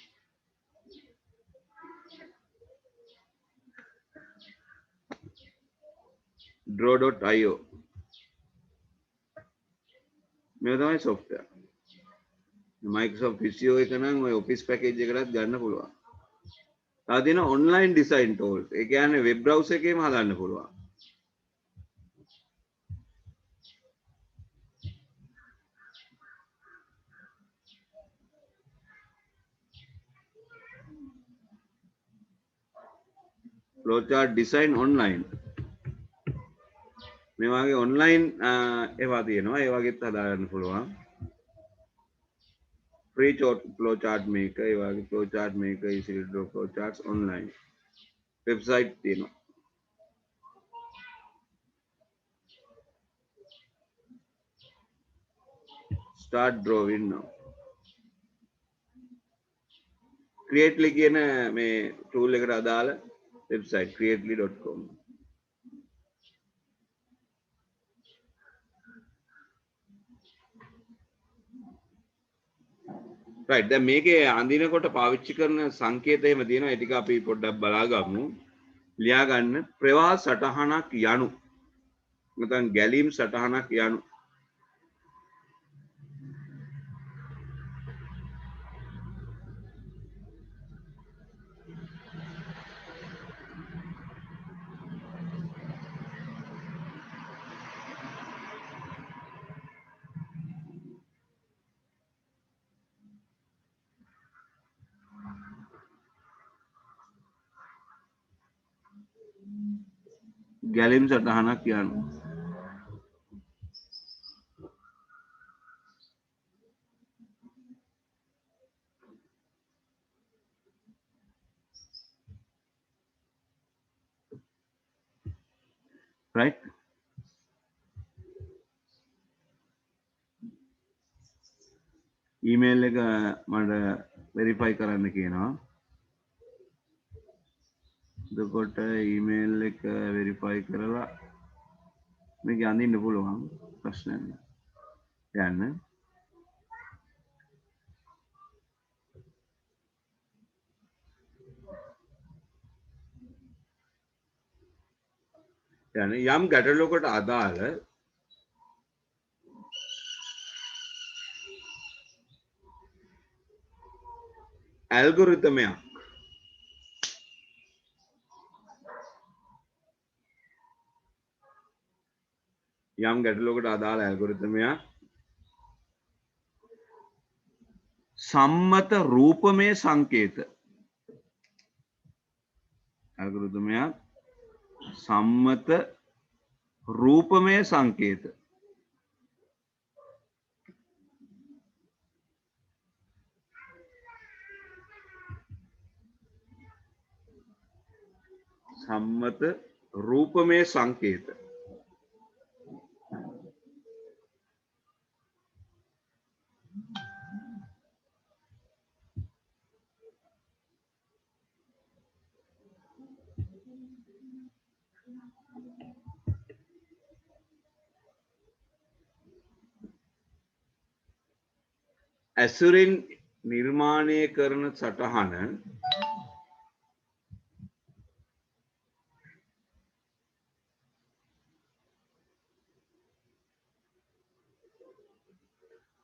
A: Draw.io. මේ තමයි software. Microsoft Visio එක නම් ඔය office package එකකටත් ගන්න පුළුවන්. තව තියෙනවා online design tools. ඒ කියන්නේ web browser එකේම හදන්න පුළුවන්. flowchart design online මේ වගේ online ඒවා තියෙනවා ඒ වගේත් හදාගන්න පුළුවන් free flowchart maker ඒ වගේ flowchart maker easy to draw flowcharts online website තියෙනවා start drawing now creately කියන මේ tool එකට අදාළ website creately.com right දැන් මේකේ අඳිනකොට පාවිච්චි කරන සංකේත එහෙම තියෙනවා ඒ ටික අපි පොඩ්ඩක් බලා ගමු ලියා ගන්න ප්‍රවාහ සටහනක් යනු නැත්නම් ගැලීම් සටහනක් යනු ගැලීම් සටහනක් යනු right email එක මට verify කරන්න කියනවා එතකොට email එක verify කරලා මේක අඳින්න පුළුවන් ප්‍රශ්නයක් නෑ යන්න යන්න යම් ගැටලුවකට අදාළ ඇල්ගොරිතමයක් යම් ගැටලුවකට අදාළ ඇල්ගොරිතමයක් සම්මත රූපමය සංකේත ඇල්ගොරිතමයක් සම්මත රූපමය සංකේත සම්මත රූපමය සංකේත ඇසුරින් නිර්මාණය කරන සටහන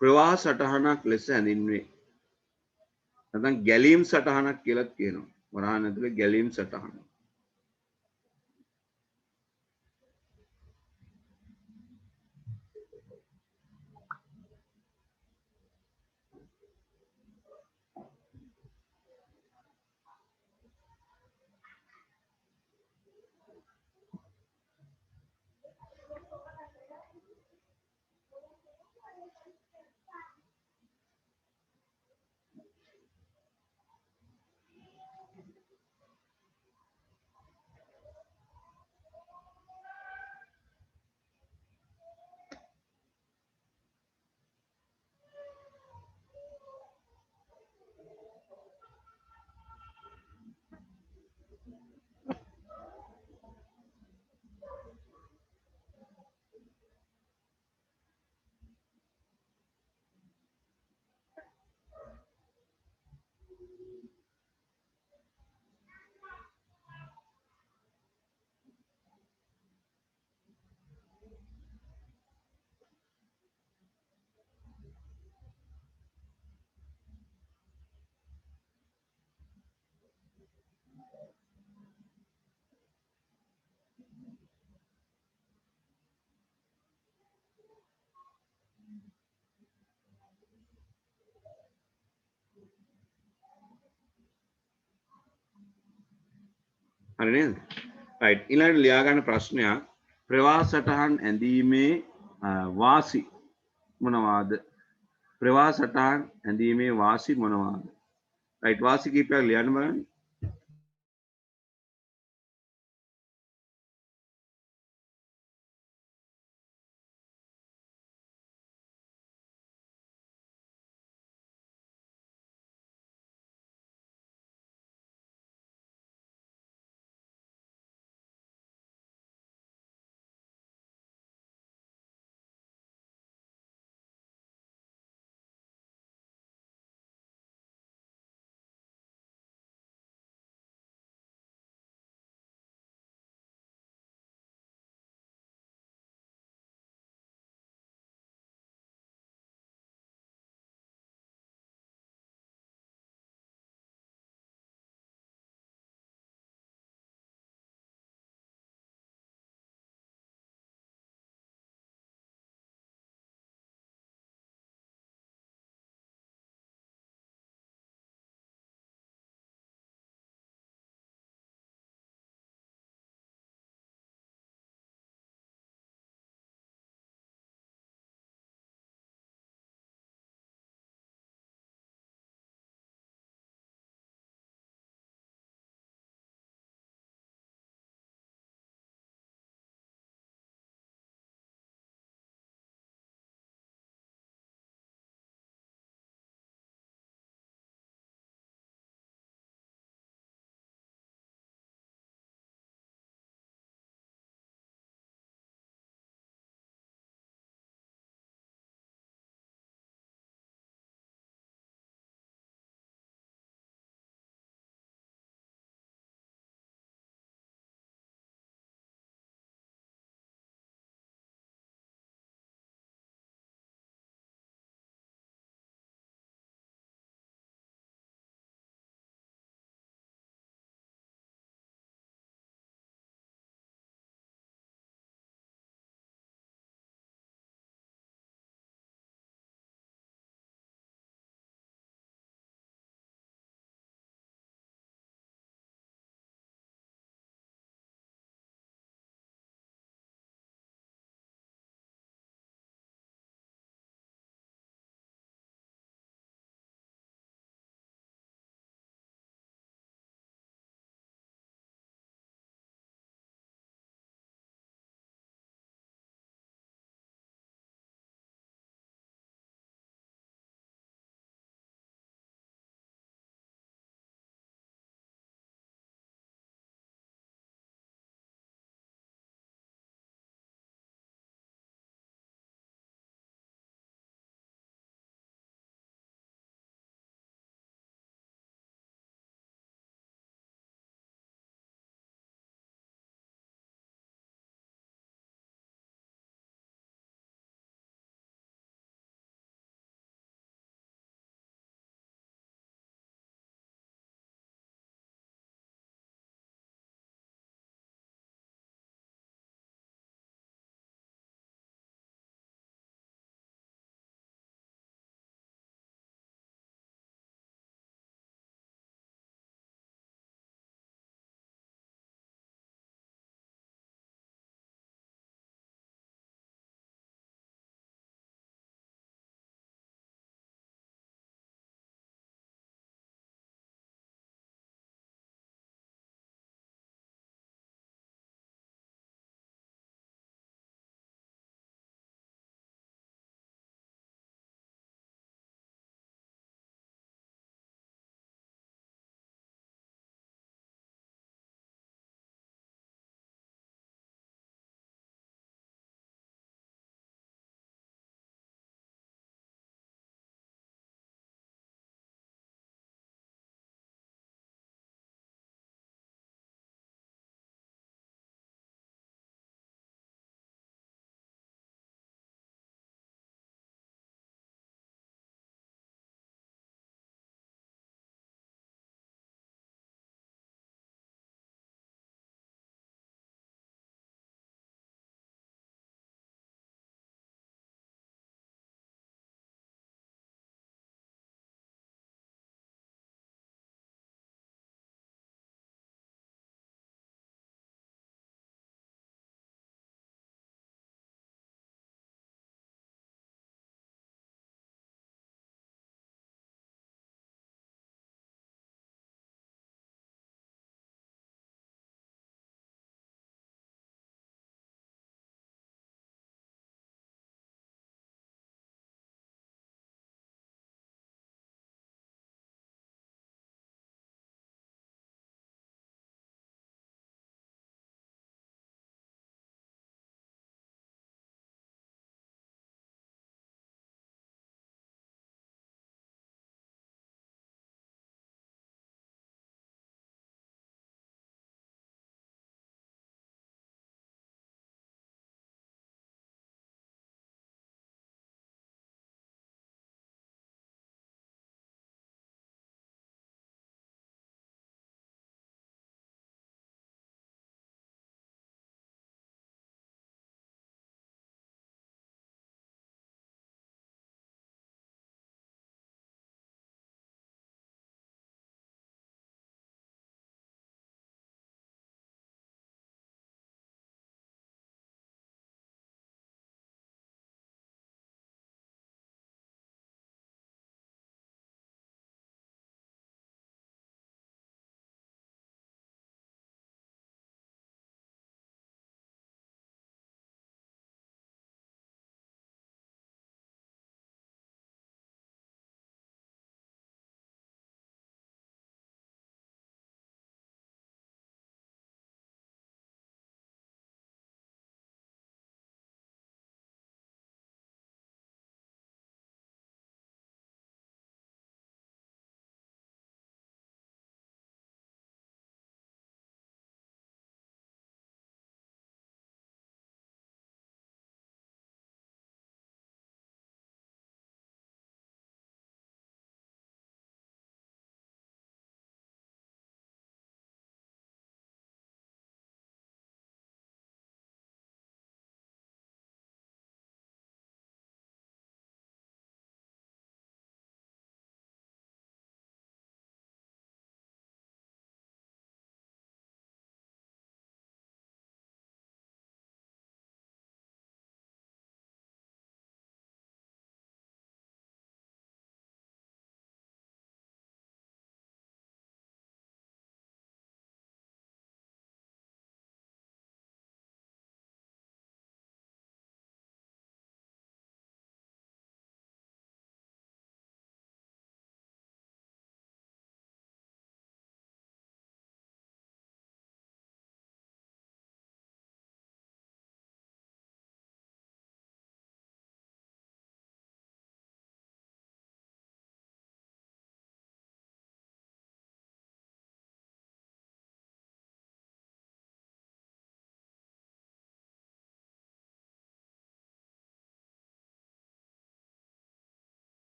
A: ප්‍රවාහ සටහනක් ලෙස හැඳින්වේ නැත්නම් ගැලීම් සටහනක් කියලාත් කියනවා වරහන් ඇතුලේ ගැලීම් සටහන හරි නේද? රයිට්. ඊළඟට ලියා ගන්න ප්‍රශ්නයක්. ප්‍රවාහ සටහන් ඇඳීමේ වාසි මොනවාද? ප්‍රවාහ සටහන් ඇඳීමේ වාසි මොනවාද? රයිට්. වාසි කීපයක් ලියන්න බලන්න.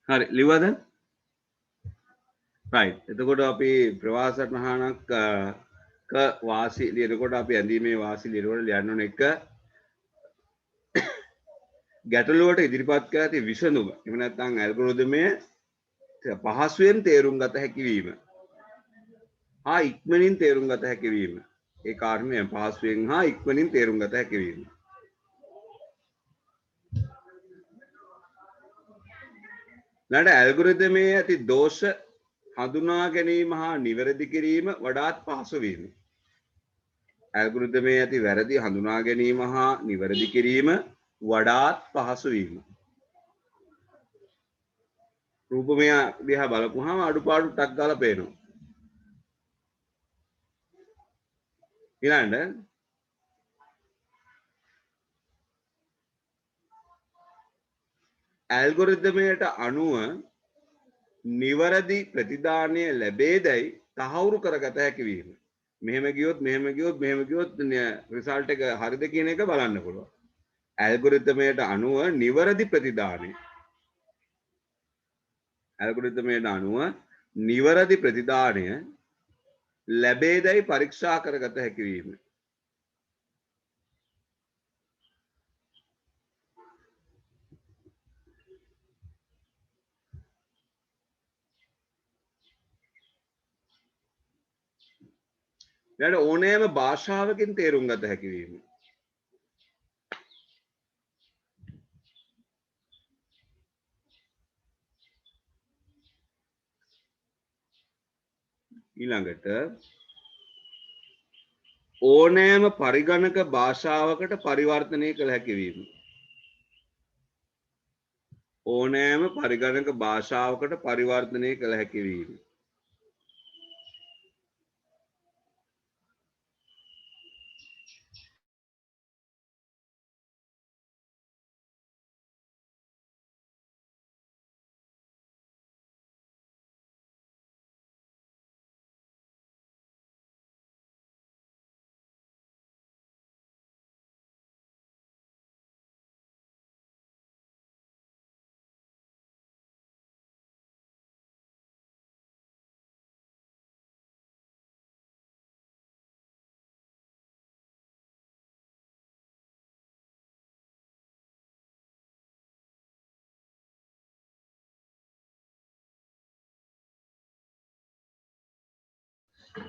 A: හරි ලිව්වද? right එතකොට අපි ප්‍රවාසටහනක් ක වාසි ලියනකොට අපි ඇඳීමේ වාසි ලියනකොට ලියන්න ඕන එක ගැටලුවට ඉදිරිපත් කර ඇති විසඳුම. එහෙම නැත්නම් ඇල්ගොරිදමය පහසුවෙන් තේරුම් ගත හැකි වීම. හා ඉක්මනින් තේරුම් ගත හැකි වීම. ඒ කාරණය පහසුවෙන් හා ඉක්මනින් තේරුම් ගත හැකි වීම. ඊළඟට ඇල්ගොරිදමේ ඇති දෝෂ හඳුනා ගැනීම හා නිවැරදි කිරීම වඩාත් පහසු වීම. ඇල්ගොරිදමේ ඇති වැරදි හඳුනා ගැනීම හා නිවැරදි කිරීම වඩාත් පහසු වීම. රූපමය දිහා බලපුවාම අඩුපාඩු ටක් ගාලා පේනවා. ඊළඟට ඇල්ගොරිදමයට අනුව නිවැරදි ප්‍රතිදානය ලැබේදැයි තහවුරු කරගත හැකි වීම. මෙහෙම ගියොත් රිසල්ට් එක හරිද කියන එක බලන්න පුළුවන්. ඇල්ගොරිදමයට අනුව නිවැරදි ප්‍රතිදානය ලැබේදැයි පරීක්ෂා කරගත හැකි වීම. ඊට ඕනෑම භාෂාවකින් තේරුම් ගත හැකි වීම. ඊළඟට ඕනෑම පරිගණක භාෂාවකට පරිවර්තනය කළ හැකි වීම. ඕනෑම පරිගණක භාෂාවකට පරිවර්තනය කළ හැකි වීම.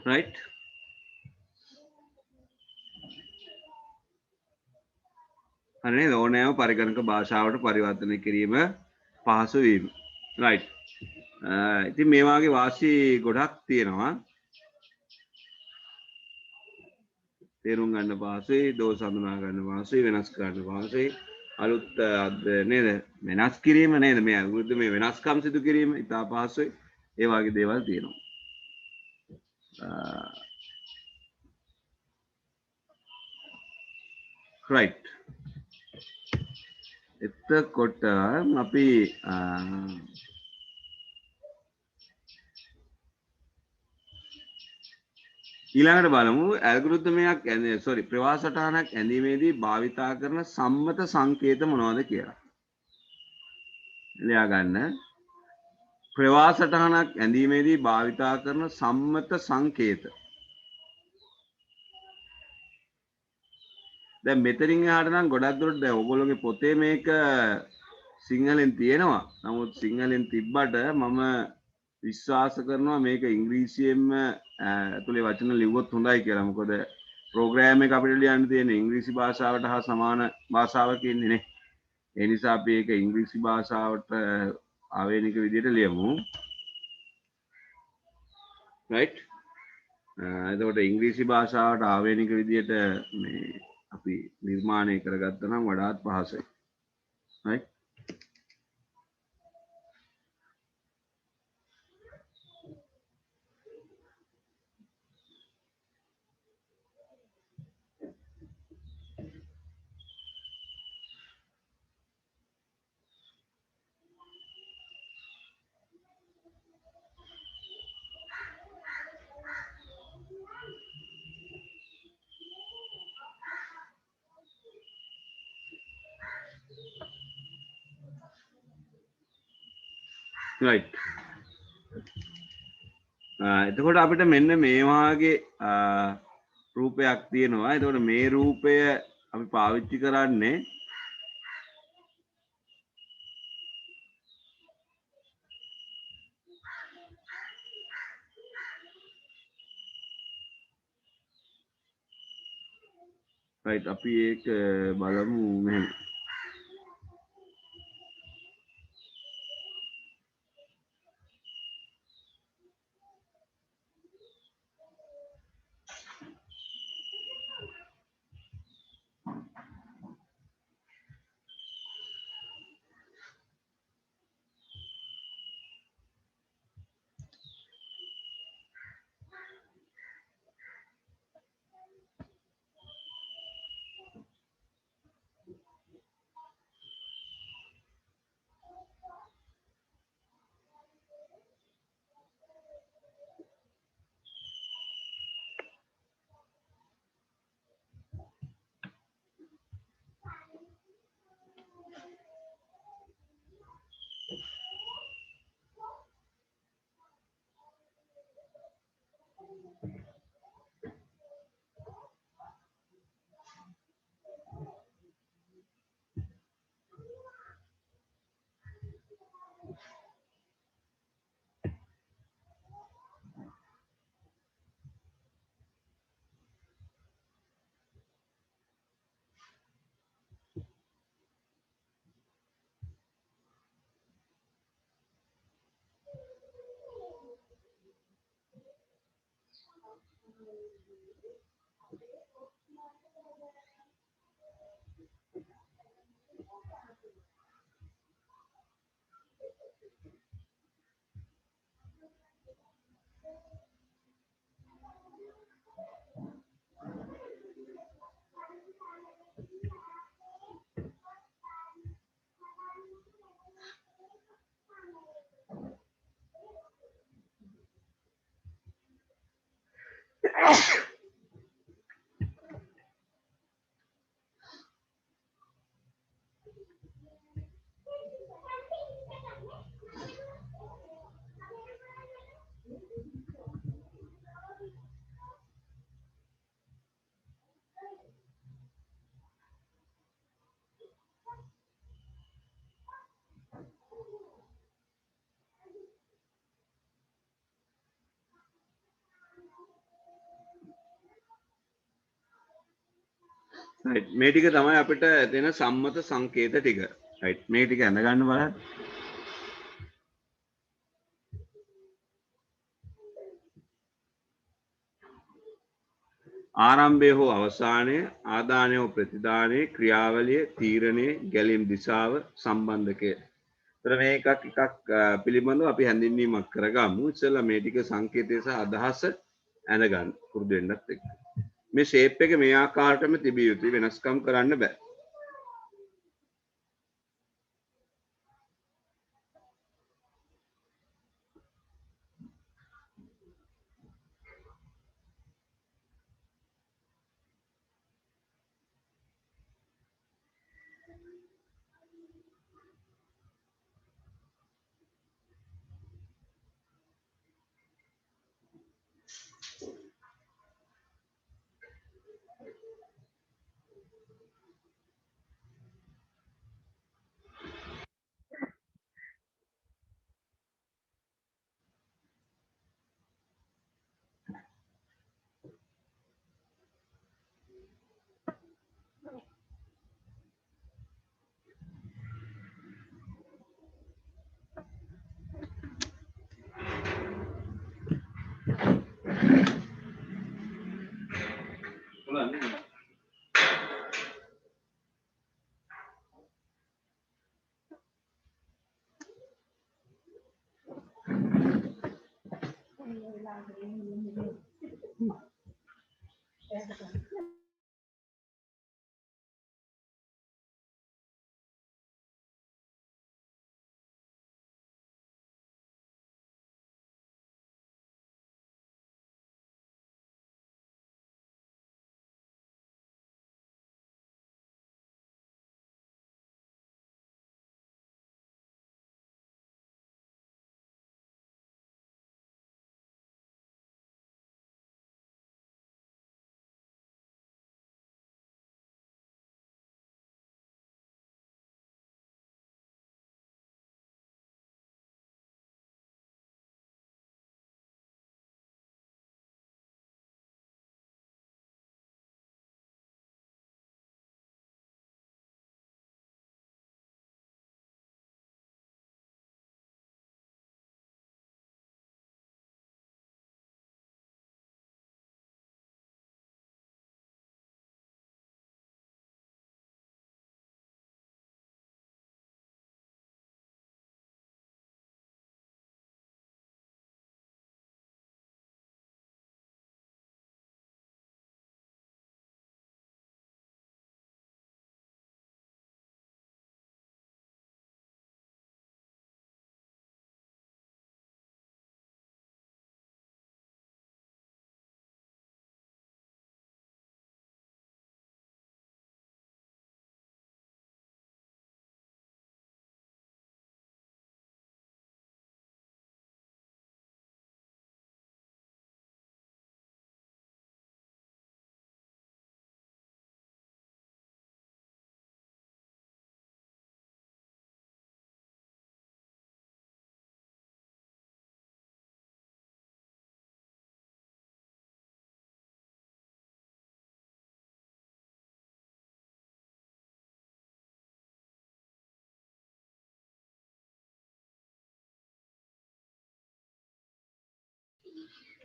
A: right හරි ඕනෑම පරිගණක භාෂාවට පරිවර්තනය කිරීම පහසු වීම right ඉතින් මේ වාගේ වාසි ගොඩක් තියෙනවා තේරුම් ගන්න පහසුයි දෝෂ හඳුනා ගන්න පහසුයි වෙනස් කරන්න පහසුයි අලුත් නේද වෙනස් කිරීම නේද මේ අලුත් මේ වෙනස්කම් සිදු කිරීම ඉතා පහසුයි ඒ වගේ දේවල් තියෙනවා right එතකොට අපි ඊළඟට බලමු ඇල්ගොරිතමයක් සෝරි ප්‍රවාසටහනක් ඇඳීමේදී භාවිතා කරන සම්මත සංකේත මොනවද කියලා. ලියා ගන්න. ප්‍රවාසටහනක් ඇඳීමේදී භාවිතා කරන සම්මත සංකේත. දැන් මෙතනින් එහාට නම් ගොඩක් දුරට දැන් ඔයගොල්ලෝගේ පොතේ මේක සිංහලෙන් තියෙනවා. නමුත් සිංහලෙන් තිබ්බට මම විශ්වාස කරනවා මේක ඉංග්‍රීසියෙන්ම ඇතුලේ වචන ලිව්වොත් හොඳයි කියලා. මොකද ප්‍රෝග්‍රෑම් එක අපිට ලියන්න තියෙන ඉංග්‍රීසි භාෂාවට හා සමාන භාෂාවක ඉන්නේ නේ. ඒ නිසා අපි ඒක ඉංග්‍රීසි භාෂාවට ආවේනික විදිහට ලියමු. right? එතකොට ඉංග්‍රීසි භාෂාවට ආවේනික විදිහට මේ අපි නිර්මාණය කරගත්තා නම් වඩාත් පහසුයි. right? right. එතකොට අපිට මෙන්න මේ වාගේ රූපයක් තියෙනවා. එතකොට මේ රූපය අපි පාවිච්චි කරන්නේ right අපි ඒක බලමු මෙහෙම. right මේ ටික තමයි අපිට දෙන සම්මත සංකේත ටික. right මේ ටික අඳ ගන්න බලන්න. ආරම්භය හෝ අවසානය, ආදානය හෝ ප්‍රතිදානය, ක්‍රියාවලිය, තීරණය, ගැලීම් දිශාව, සම්බන්ධකය. ඒතර මේ එකක් පිළිබඳව අපි හැඳින්වීමක් කරගමු. ඉතින්ලා මේ ටික සංකේතය සහ අදහස අඳ ගන්න පුරුදු වෙන්නත් එක්ක. මේ ෂේප් එක මේ ආකාරයටම තිබිය යුතුයි, වෙනස්කම් කරන්න බෑ.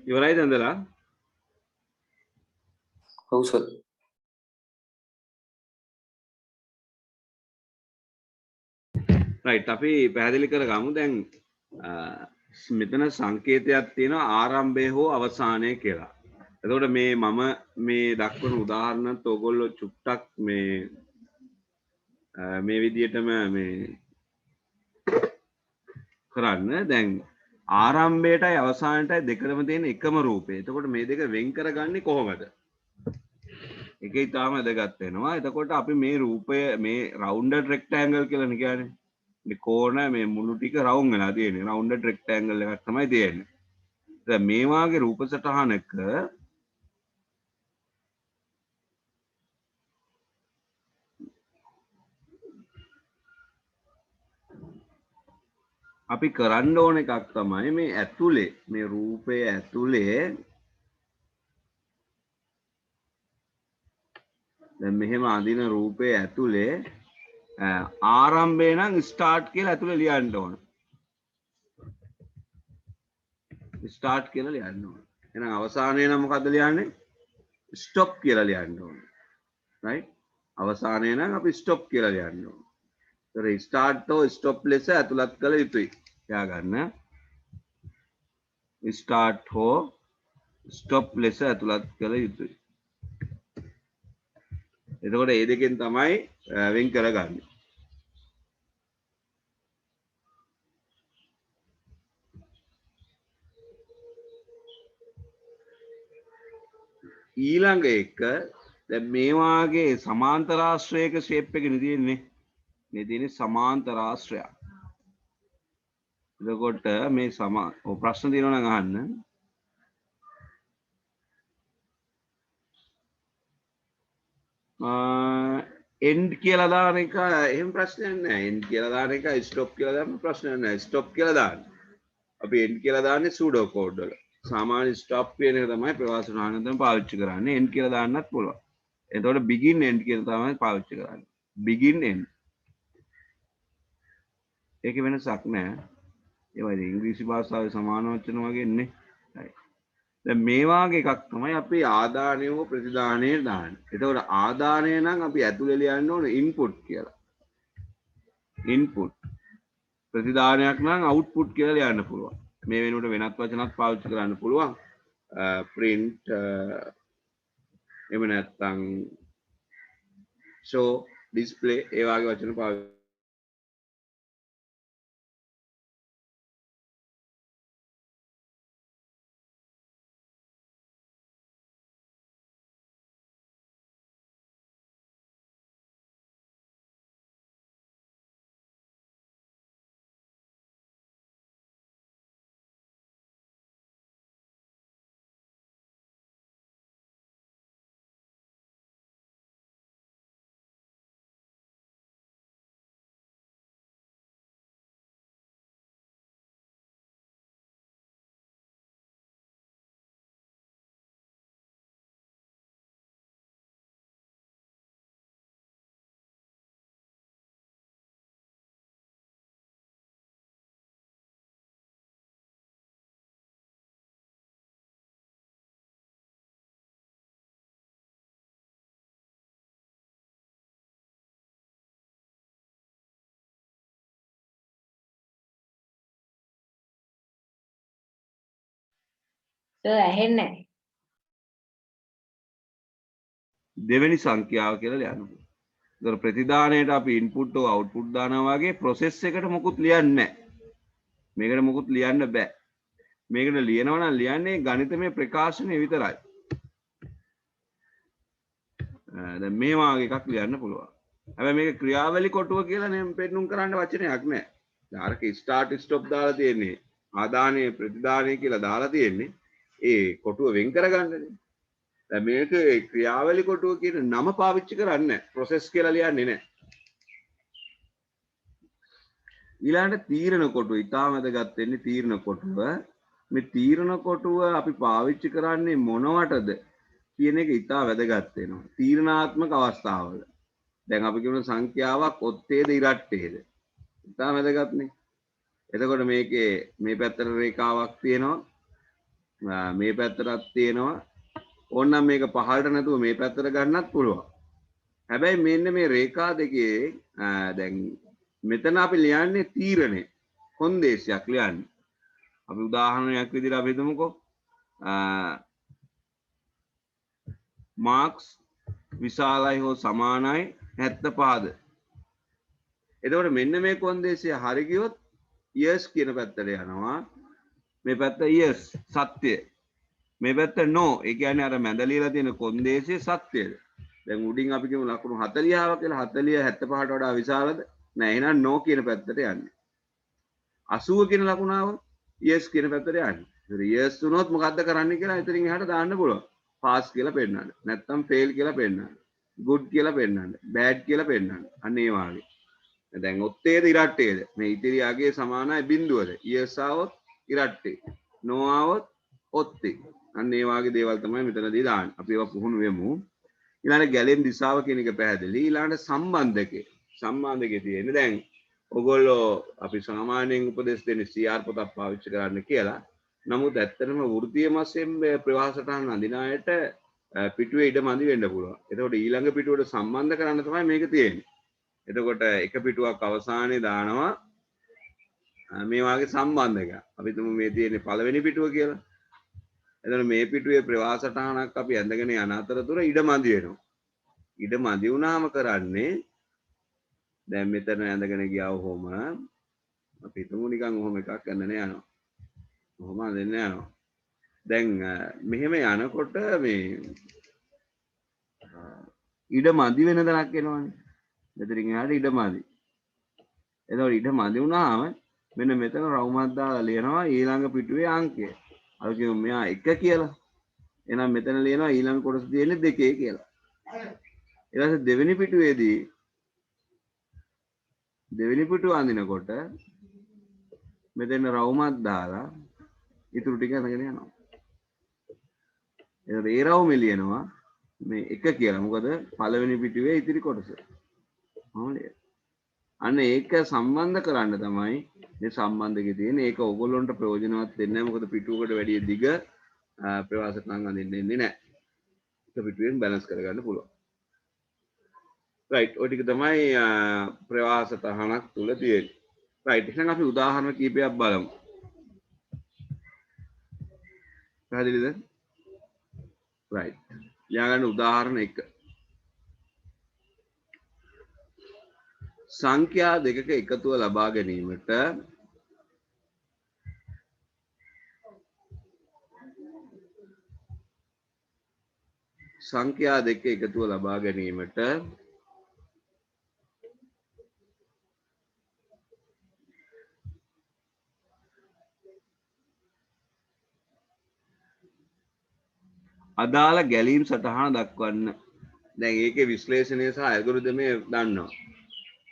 A: ඉවරයිද ඇඳලා?
C: ඔව් සර්.
A: රයිට් අපි පැහැදිලි කරගමු දැන් මෙතන සංකේතයක් තියෙනවා ආරම්භය හෝ අවසානය කියලා. එතකොට මේ මම මේ දක්වන උදාහරණත් ඔයගොල්ලෝ චුට්ටක් මේ විදිහටම මේ කරන්න. දැන් ආරම්භයටයි අවසානයටයි දෙකම තියෙන එකම රූපය. එතකොට මේ දෙක වෙන් කරගන්නේ කොහොමද? ඒක ඊටාම වැදගත් වෙනවා. එතකොට අපි මේ රූපය මේ රවුන්ඩඩ් රෙක්ටැන්ගල් කියලා කියන්නේ. මේ කෝණ මේ මුළු ටික රවුම් වෙලා තියෙන්නේ. රවුන්ඩඩ් රෙක්ටැන්ගල් එකක් තමයි තියෙන්නේ. දැන් මේ වාගේ රූප සටහනක අපි කරන්න ඕන එකක් තමයි මේ ඇතුලේ මේ රූපය ඇතුලේ දැන් මෙහෙම අඳින රූපය ඇතුලේ ආරම්භය නම් ස්ටාර්ට් කියලා ඇතුලේ ලියන්න ඕන. ස්ටාර්ට් කියලා ලියන්න ඕන. එහෙනම් අවසානය නම් මොකද්ද ලියන්නේ? ස්ටොප් කියලා ලියන්න ඕන. රයිට්? අවසානය නම් අපි ස්ටොප් කියලා ලියන්න ඕන. ඒතර ස්ටාර්ට් හෝ ස්ටොප් ලෙස ඇතුළත් කළ යුතුයි. එයා ගන්න. ස්ටාර්ට් හෝ ස්ටොප් ලෙස ඇතුළත් කළ යුතුයි. එතකොට මේ දෙකෙන් තමයි වෙන් කරගන්නේ. ඊළඟ එක දැන් මේ වාගේ සමාන්තරාශ්‍රයක ෂේප් එක නෙදෙන්නේ. මේ තියෙන්නේ සමාන්තරාශ්‍රය. එතකොට මේ ප්‍රශ්න තියෙනවා නම් අහන්න. එන්ඩ් කියලා දාන එක එහෙම ප්‍රශ්නයක් නැහැ. එන්ඩ් කියලා දාන එක ස්ටොප් කියලා දාන්න ප්‍රශ්නයක් නැහැ. ස්ටොප් කියලා දාන්න. අපි එන්ඩ් කියලා දාන්නේ සූඩෝ කෝඩ් වල. සාමාන්‍ය ස්ටොප් කියන එක තමයි ප්‍රවාසන ආනන්දම පාවිච්චි කරන්නේ. එන්ඩ් කියලා දාන්නත් පුළුවන්. එතකොට begin end කියලා තමයි පාවිච්චි කරන්නේ. begin end. ඒකේ වෙනසක් නැහැ. ඒ වගේ ඉංග්‍රීසි භාෂාවේ සමාන වචන වගේ නේ. දැන් මේ වාගේ එකක් තමයි අපි ආදානය හෝ ප්‍රතිදානය දාන්නේ. එතකොට ආදානය නම් අපි ඇතුලේ ලියන්න ඕනේ ඉන්පුට් කියලා. ඉන්පුට්. ප්‍රතිදානයක් නම් අවුට්පුට් කියලා ලියන්න පුළුවන්. මේ වෙනුවට වෙනත් වචනත් පාවිච්චි කරන්න පුළුවන්. print එහෙම නැත්නම් show display ඒ වගේ වචන පාවිච්චි
B: සර් ඇහෙන්නේ නැහැ.
A: දෙවෙනි සංඛ්‍යාව කියලා ලියන්න පුළුවන්. ඒතර ප්‍රතිදානයට අපි ඉන්පුට් හෝ අවුට්පුට් දානවා වගේ ප්‍රොසෙස් එකට මොකුත් ලියන්නේ නැහැ. මේකට මොකුත් ලියන්න බෑ. මේකට ලියනවා නම් ලියන්නේ ගණිතමය ප්‍රකාශනය විතරයි. දැන් මේ වාගේ එකක් ලියන්න පුළුවන්. හැබැයි මේක ක්‍රියාවලි කොටුව කියලා නේ පෙන්නුම් කරන්න වචනයක් නැහැ. දැන් අරක ස්ටාර්ට් ස්ටොප් දාලා තියෙන්නේ ආදානය ප්‍රතිදානය කියලා දාලා තියෙන්නේ ඒ කොටුව වෙන් කරගන්නනේ. දැන් මේක ක්‍රියාවලි කොටුව කියන නම පාවිච්චි කරන්නේ නැහැ. ප්‍රොසෙස් කියලා ලියන්නේ නැහැ. ඊළඟට තීරණ කොටුව ඉතාම වැදගත් වෙන්නේ තීරණ කොටුව. මේ තීරණ කොටුව අපි පාවිච්චි කරන්නේ මොනවටද කියන එක ඉතා වැදගත් වෙනවා. තීරණාත්මක අවස්ථාවල. දැන් අපි කියමු සංඛ්‍යාවක් ඔත්තේද ඉරට්ටේද. ඉතා වැදගත්නේ. එතකොට මේකේ මේ පැත්තට රේඛාවක් තියෙනවා. මේ පැත්තටත් තියෙනවා. ඕනනම් මේක පහළට නැතුව මේ පැත්තට ගන්නත් පුළුවන්. හැබැයි මෙන්න මේ රේඛා දෙකේ දැන් මෙතන අපි ලියන්නේ තීරණය කොන්දේසියක් ලියන්නේ. අපි උදාහරණයක් විදිහට අපි හිතමුකෝ මාක්ස් විශාලයි හෝ සමානයි 75ද. එතකොට මෙන්න මේ කොන්දේසිය හරි ගියොත් yes කියන පැත්තට යනවා. මේ පැත්ත yes සත්‍ය. මේ පැත්ත no. ඒ කියන්නේ අර මැද ලියලා තියෙන කොන්දේසිය සත්‍යද? දැන් උඩින් අපි කියමු ලකුණු 40ව කියලා. 40 75ට වඩා විශාලද? නෑ. එහෙනම් no කියන පැත්තට යන්නේ. 80 කියන ලකුණ ආවොත් yes කියන පැත්තට යන්නේ. ඒතර yes වුණොත් මොකද්ද කරන්න කියලා ඉතින් එහාට දාන්න පුළුවන්. pass කියලා පෙන්නන්න. නැත්නම් fail කියලා පෙන්නන්න. good කියලා පෙන්නන්න. bad කියලා පෙන්නන්න. අන්න ඒ වගේ. දැන් ඔත්තේද ඉරට්ටේද? මේ ඉතිරි අගේ සමානයි බිඳුවද? yes ආවොත් ඉරට්ටේ. no ආවොත් ඔත්තේ. අන්න ඒ වගේ දේවල් තමයි මෙතනදී දාන්නේ. අපි ඒවා පුහුණු වෙමු. ඊළඟට ගැලෙන දිශාව කියන එක පැහැදිලි. ඊළඟට සම්බන්ධකේ. සම්බන්ධකේ තියෙන්නේ දැන් ඔයගොල්ලෝ අපි සාමාන්‍යයෙන් උපදෙස් දෙන්නේ CR පොතක් පාවිච්චි කරන්න කියලා. නමුත් ඇත්තටම වෘත්තීය වශයෙන් ප්‍රවාහ සටහන් අඳින අයට පිටුවේ ඉඩ මදි වෙන්න පුළුවන්. එතකොට ඊළඟ පිටුවට සම්බන්ධ කරන්න තමයි මේක තියෙන්නේ. එතකොට එක පිටුවක් අවසානයේ දානවා මේ වාගේ සම්බන්ධකයක්. අපි තුමු මේ තියෙන්නේ පළවෙනි පිටුව කියලා. එතකොට මේ පිටුවේ ප්‍රවාහ සටහනක් අපි ඇඳගෙන යන අතරතුර ඉඩ මදි වෙනවා. ඉඩ මදි වුණාම කරන්නේ දැන් මෙතන ඇඳගෙන ගියා වොම අපි හිතමු නිකන් ඔහොම එකක් ඇඳගෙන යනවා. ඔහොම ඇඳගෙන යනවා. දැන් මෙහෙම යනකොට මේ ඉඩ මදි වෙන දණක් එනවනේ. මෙතනින් එහාට ඉඩ මදි. එතකොට ඉඩ මදි වුණාම මෙන්න මෙතන රවුමක් දාලා ලියනවා ඊළඟ පිටුවේ අංකය. අපි කියමු මෙයා 1 කියලා. එහෙනම් මෙතන ලියනවා ඊළඟ කොටස තියෙන්නේ 2 කියලා. ඊට පස්සේ දෙවෙනි පිටුවේදී දෙවෙනි පිටුව අඳිනකොට මෙතන රවුමක් දාලා ඉතුරු ටික අරගෙන යනවා. එතකොට ඒ රවුමේ ලියනවා මේ 1 කියලා. මොකද පළවෙනි පිටුවේ ඉතිරි කොටස. හරිද? අන්න ඒක සම්බන්ධ කරන්න තමයි මේ සම්බන්ධකේ තියෙන්නේ. ඒක ඕගොල්ලොන්ට ප්‍රයෝජනවත් වෙන්නේ නැහැ. මොකද පිටුවකට වැඩිය දිග ප්‍රවාසට නම් අඳින්න දෙන්නේ නැහැ. එක පිටුවෙන් බැලන්ස් කරගන්න පුළුවන්. රයිට්. ඔය ටික තමයි ප්‍රවාහ සටහනක් තුල තියෙන්නේ. රයිට්. එහෙනම් අපි උදාහරණ කීපයක් බලමු. පැහැදිලිද? රයිට්. ලියාගන්න උදාහරණ 1. සංඛ්‍යා දෙකක එකතුව ලබා ගැනීමට සංඛ්‍යා දෙක එකතුව ලබා ගැනීමට අදාළ ගැලීම් සටහන දක්වන්න. දැන් ඒකේ විශ්ලේෂණය සහ ඇල්ගොරිදමය දන්නවා.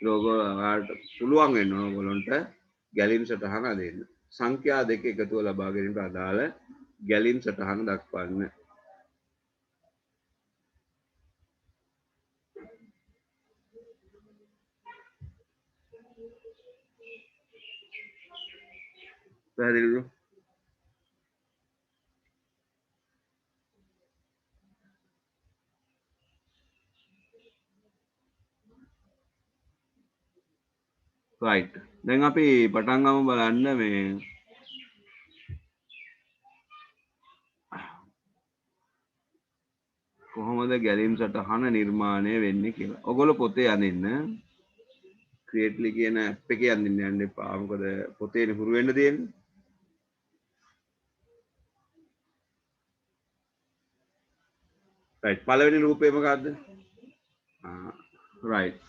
A: ඔයාලට පුළුවන් වෙන්න ඕන ඔයගොල්ලන්ට ගැලීම් සටහන දෙන්න. සංඛ්‍යා දෙක එකතුව ලබා ගැනීමට අදාළ ගැලීම් සටහන දක්වන්න. පැහැදිලිද? රයිට්. දැන් අපි පටන් ගමු බලන්න මේ කොහොමද ගැලීම් සටහන නිර්මාණය වෙන්නේ කියලා. ඔයගොල්ලෝ පොතේ අඳින්න ක්‍රියේට්ලි කියන ඇප් එකේ අඳින්න යන්න එපා. මොකද පොතේනේ හුරු වෙන්න තියෙන්නේ. රයිට්. පළවෙනි රූපේ මොකද්ද? රයිට්.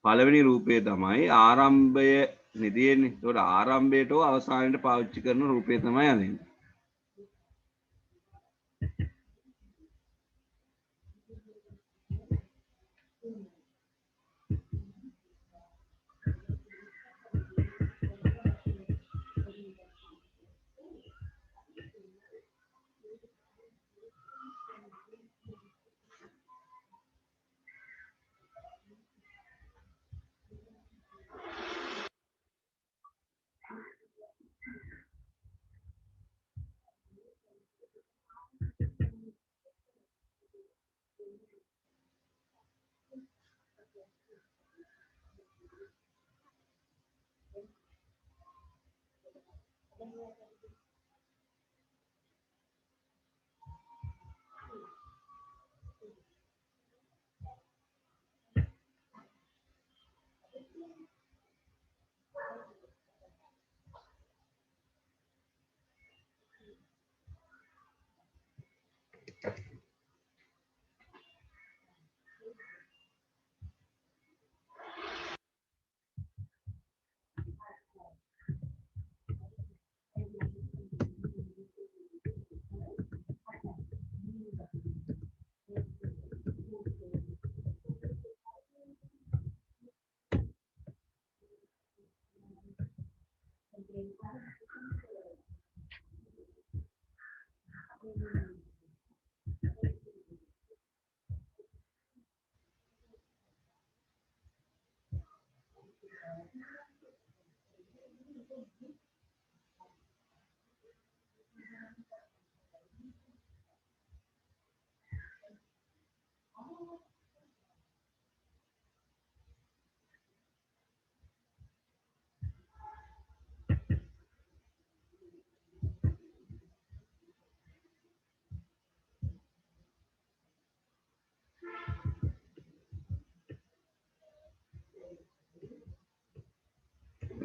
A: පළවෙනි රූපය තමයි ආරම්භය නෙදෙන්නේ. ඒකට ආරම්භයට හෝ අවසානයට පාවිච්චි කරන රූපය තමයි අඳින්නේ.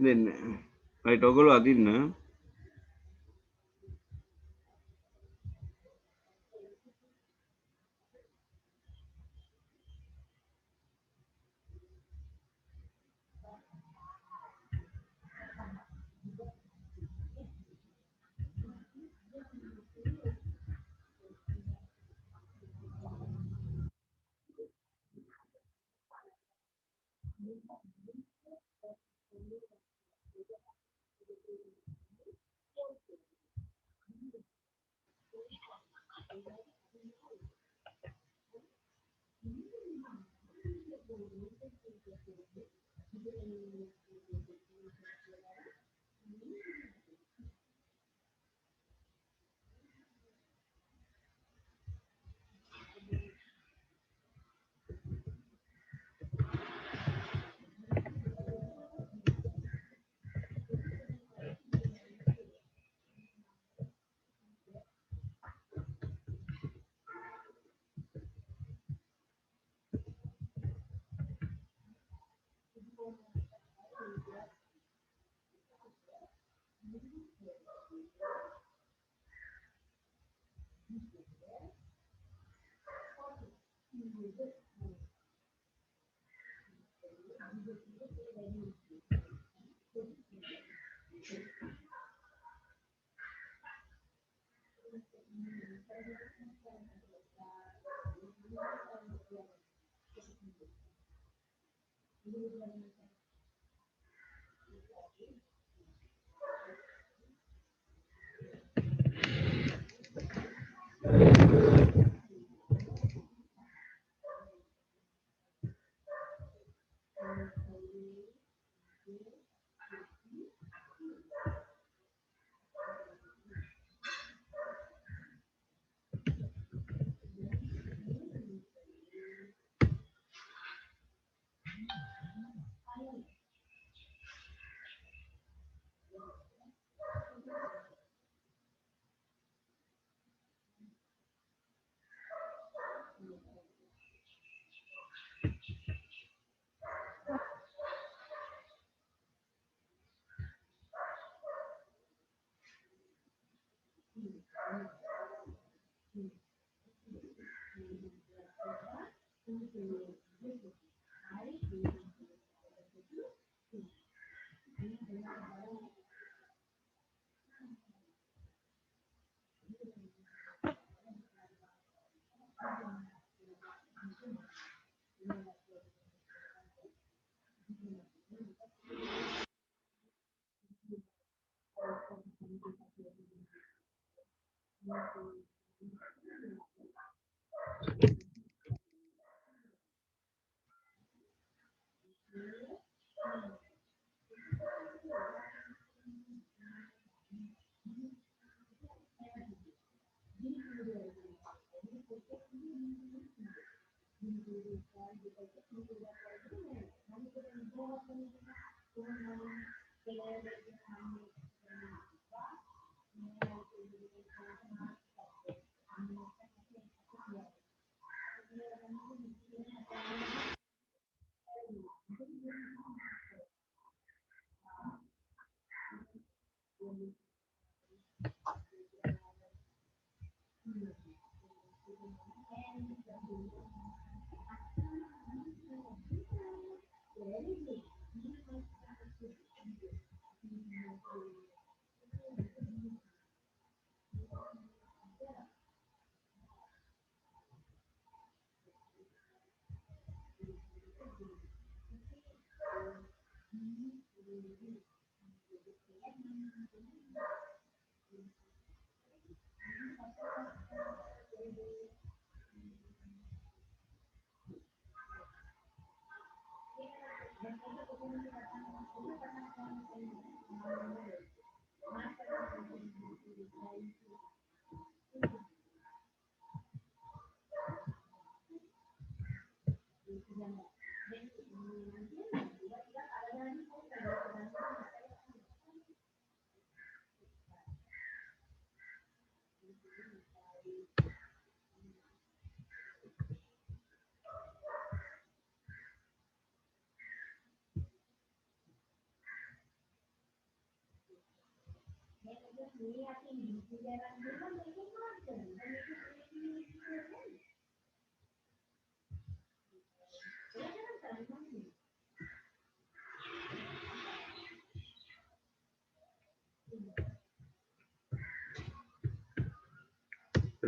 A: දෙන්න. රයිට් ඔයගොල්ලෝ අදින්න.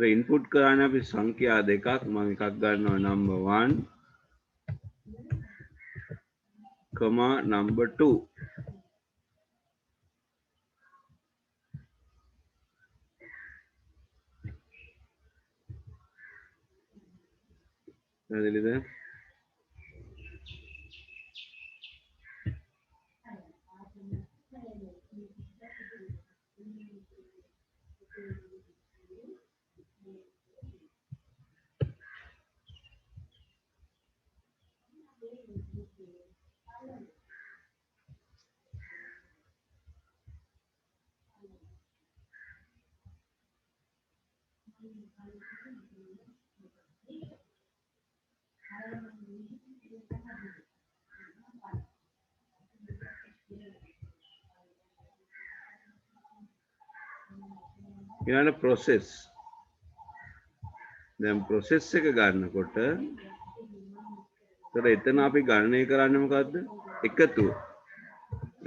A: ඉන්පුට් කරන්න අපි සංඛ්‍යා දෙකක් මම එකක් ගන්නවා number 1 number 2 පැහැදිලිද ඊළඟ process දැන් process එක ගන්නකොට ඒතර එතන අපි ගණනය කරන්නේ මොකද්ද එකතුව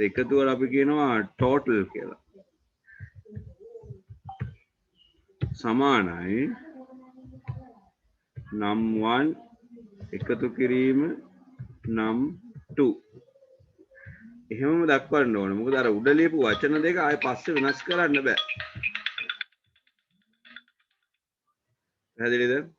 A: එකතුවට අපි කියනවා total කියලා සමානයි num1 එකතු කිරීම num2 එහෙමම දක්වන්න ඕනේ මොකද අර උඩ ලියපු වචන දෙක ආයෙ පස්සේ වෙනස් කරන්න බෑ පැහැදිලිද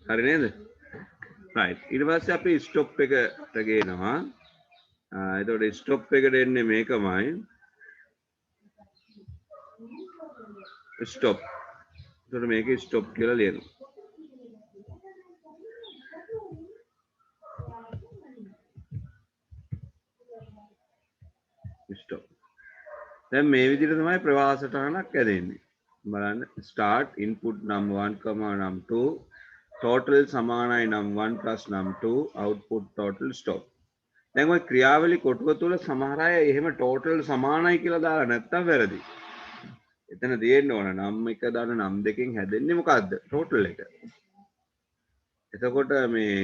A: හරි නේද right ඊට පස්සේ අපි stop එකට ගේනවා එතකොට stop එකට එන්නේ මේකමයි stop එතකොට මේකේ stop කියලා ලියනවා stop දැන් මේ විදිහට තමයි ප්‍රවාහ සටහනක් ඇදෙන්නේ බලන්න start input num1 num2 total සමානයි num1 plus num2 output total stop දැන් ඔය ක්‍රියාවලි කොටුව තුල සමහර අය එහෙම total සමානයි කියලා දාලා නැත්තම් වැරදි එතන තියෙන්න ඕන නම් එක දාන නම් දෙකෙන් හැදෙන්නේ මොකද්ද total එක එතකොට මේ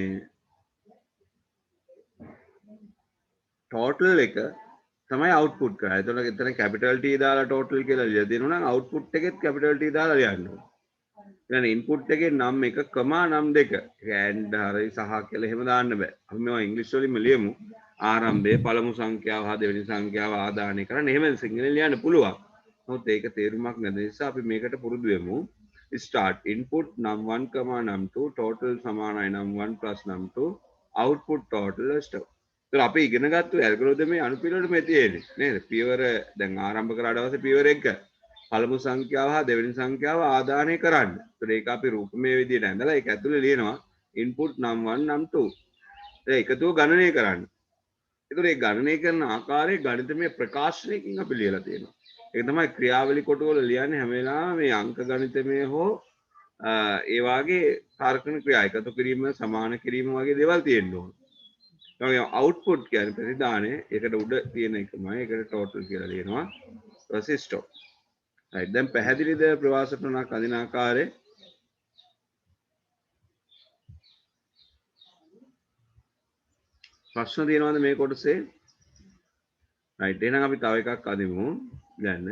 A: total එක තමයි අවුට්පුට් කරන්නේ. එතකොට එතන කැපිටල් T දාලා ටෝටල් කියලා ලියලා දෙනවා නම් අවුට්පුට් එකෙත් කැපිටල් T දාලා ලියන්න ඕනේ. ඊළඟ ඉන්පුට් එකේ නම් 1, නම් 2. ඇන්ඩ් හරි සහ කියලා එහෙම දාන්න බෑ. අපි මේවා ඉංග්‍රීසි වලින්ම ලියමු. ආරම්භයේ පළමු සංඛ්‍යාව හා දෙවෙනි සංඛ්‍යාව ආදානය කරන්න. එහෙම සිංහලෙන් ලියන්න පුළුවන්. නමුත් ඒක තේරුමක් නැති නිසා අපි මේකට පුරුදු වෙමු. start input num1, num2 total සමානයි num1 plus num2 output total step. ඒතර අපි ඉගෙන ගත්තු ඇල්ගොරිතමේ අනුපිළිවෙල මේ තියෙන්නේ නේද? පියවර දැන් ආරම්භ කරාට පස්සේ පියවර 1 පළමු සංඛ්‍යාව හා දෙවෙනි සංඛ්‍යාව ආදානය කරන්න. ඒතර ඒක අපි රූපමය විදිහට ඇඳලා ඒක ඇතුලේ ලියනවා input num1 num2. ඒ එකතුව ගණනය කරන්න. ඒතර ඒ ගණනය කරන ආකාරය ගණිතමය ප්‍රකාශනයකින් අපි ලියලා තියෙනවා. ඒක තමයි ක්‍රියාවලි කොටුවල ලියන්නේ හැම වෙලාවෙම මේ අංක ගණිතමය හෝ ඒ වාගේ කාර්කන ක්‍රියා එකතු කිරීම සමාන කිරීම වගේ දේවල් තියෙන්න ඕන. තමයි අවුට්පුට් කියන්නේ ප්‍රතිදානය. ඒකට උඩ තියෙන එකමයි. ඒකට ටෝටල් කියලා ලියනවා. ඊපස්සේ ස්ටොප්. right දැන් පැහැදිලිද ප්‍රවාසටනක් අදින ආකාරය? ප්‍රශ්න තියෙනවද මේ කොටසේ? right එහෙනම් අපි තව එකක් අදිමු. දැන්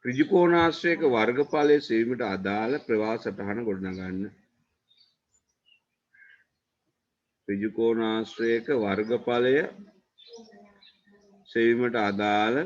A: ත්‍රිජ්‍යාකෝණාශ්‍රයක වර්ගඵලයේ සෙවීමට අදාළ ප්‍රවාසටහන ගොඩනගන්න. ත්‍රිජ්‍යාකෝණාශ්‍රයක වර්ගඵලය සෙවීමට අදාළ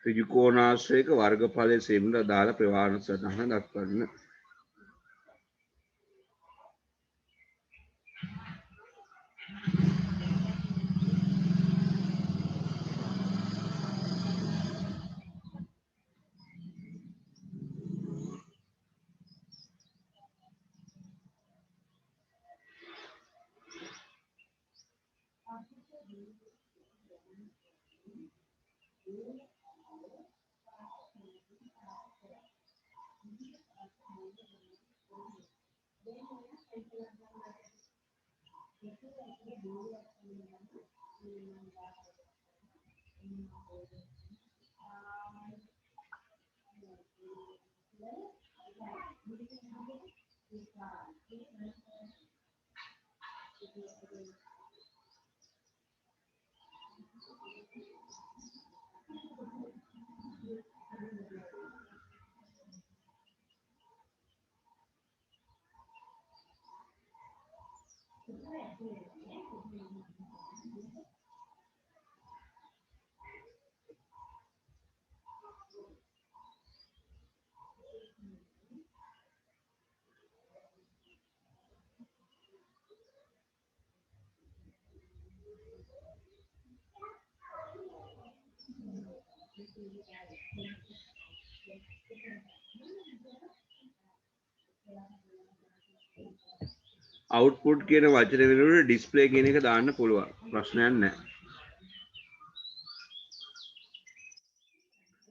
A: ත්‍රිජ්‍යාකෝණාශ්‍රයක වර්ගඵලයේ සෙවීමට අදාළ ප්‍රවාසටහන දක්වන්න. අවුට්පුට් කියන වචන වෙනුවට ඩිස්ප්ලේ කියන එක දාන්න පුළුවන්. ප්‍රශ්නයක් නැහැ.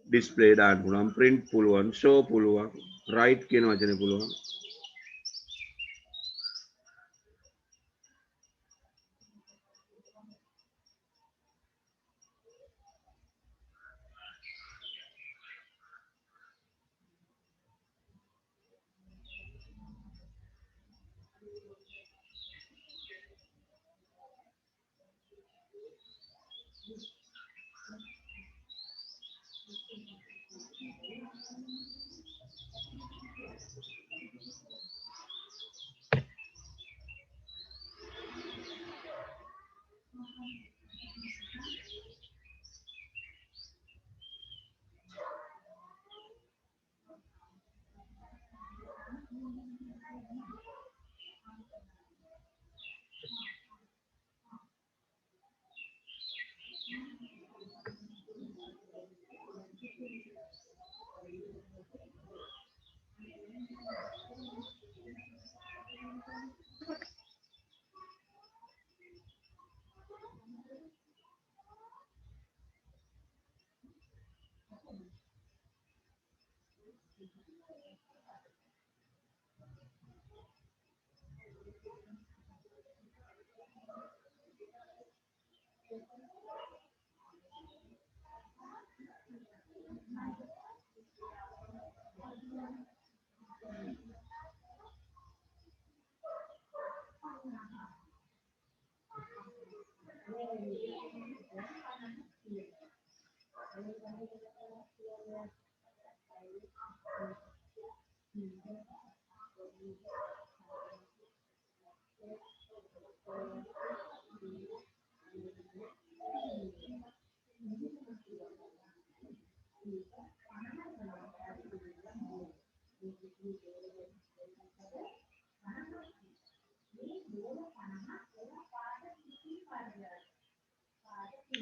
A: ඩිස්ප්ලේ දාන්න පුළුවන්, print පුළුවන්, show පුළුවන්, write කියන වචනේ පුළුවන්.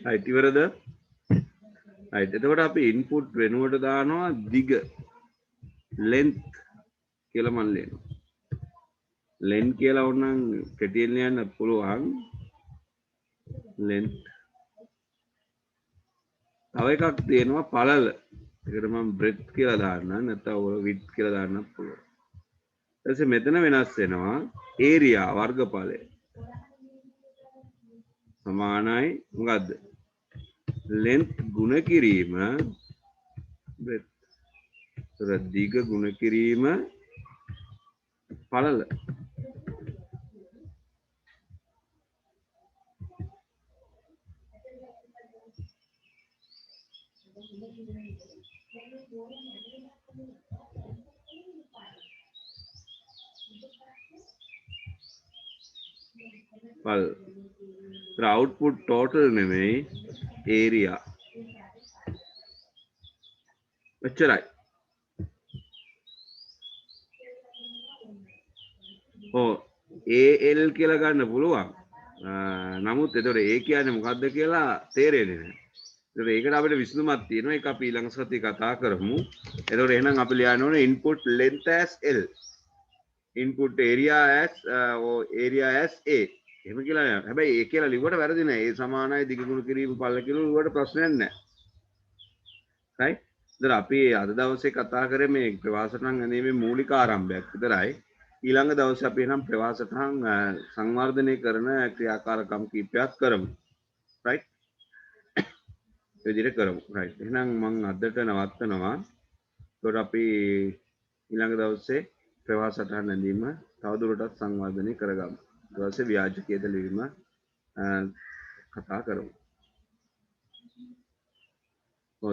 A: right ඉවරද? right එතකොට අපි input වෙනුවට දානවා දිග length කියලා මම ලියනවා. length කියලා ඕනනම් කෙටියෙන් ලියන්න පුළුවන්. length තව එකක් තියෙනවා පළල. ඒකට මම breadth කියලා දාන්නම් නැත්නම් ඔය width කියලා දාන්නත් පුළුවන්. ඊට පස්සේ මෙතන වෙනස් වෙනවා area වර්ගඵලය. සමානයි මොකද්ද? length ගුණ කිරීම breadth. ඒතර දිග ගුණ කිරීම පළල. output total නෙමෙයි area එච්චරයි. AL කියලා ගන්න පුළුවන්. නමුත් එතකොට A කියන්නේ මොකද්ද කියලා තේරෙන්නේ නැහැ. ඒතකොට ඒකට අපිට විසඳුමක් තියෙනවා. ඒක අපි ඊළඟ සතියේ කතා කරමු. එතකොට එහෙනම් අපි ලියන්න ඕනේ input length as L, input area as or area as A. එහෙම කියලා නෑ. හැබැයි ඒ කියලා ලිව්වට වැරදි නෑ. ඒ සමානයි දිග ගුණ කිරීම පළ කියලා ලිව්වට ප්‍රශ්නයක් නෑ. right? ඉතින් අපි අද දවසේ කතා කරේ මේ ප්‍රවාසටහන් ඇඳීමේ මූලික ආරම්භයක් විතරයි. ඊළඟ දවසේ අපි එනම් ප්‍රවාසටහන් සංවර්ධනය කරන ක්‍රියාකාරකම් කීපයක් කරමු. right? ඒ විදිහට කරමු. right. එහෙනම් මම අදට නවත්තනවා. ඒකට අපි ඊළඟ දවසේ ප්‍රවාසටහන් ඇඳීම තවදුරටත් සංවර්ධනය කරගමු. ඊට පස්සේ ව්‍යාජකීයද ලිවීම කතා කරමු.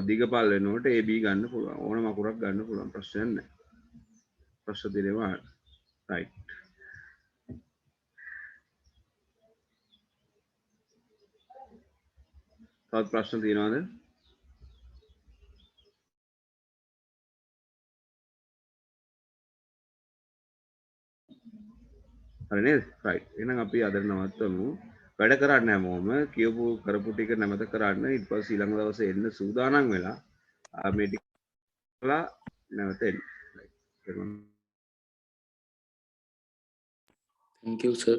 A: දිගපල් වෙනකොට AB ගන්න පුළුවන්. ඕනම අකුරක් ගන්න පුළුවන්. ප්‍රශ්නයක් නැහැ. ප්‍රශ්න දිනේවා right. තවත් ප්‍රශ්න තියෙනවද? හරි නේද? right. එහෙනම් අපි අද නවත්තමු. වැඩ කරන්න හැමෝම කියපු කරපු ටික නැවත කරන්න. ඊට පස්සේ ඊළඟ දවසේ එන්න සූදානම් වෙලා මේ ටික කළා නැවත එන්න. right.
C: Thank you, sir.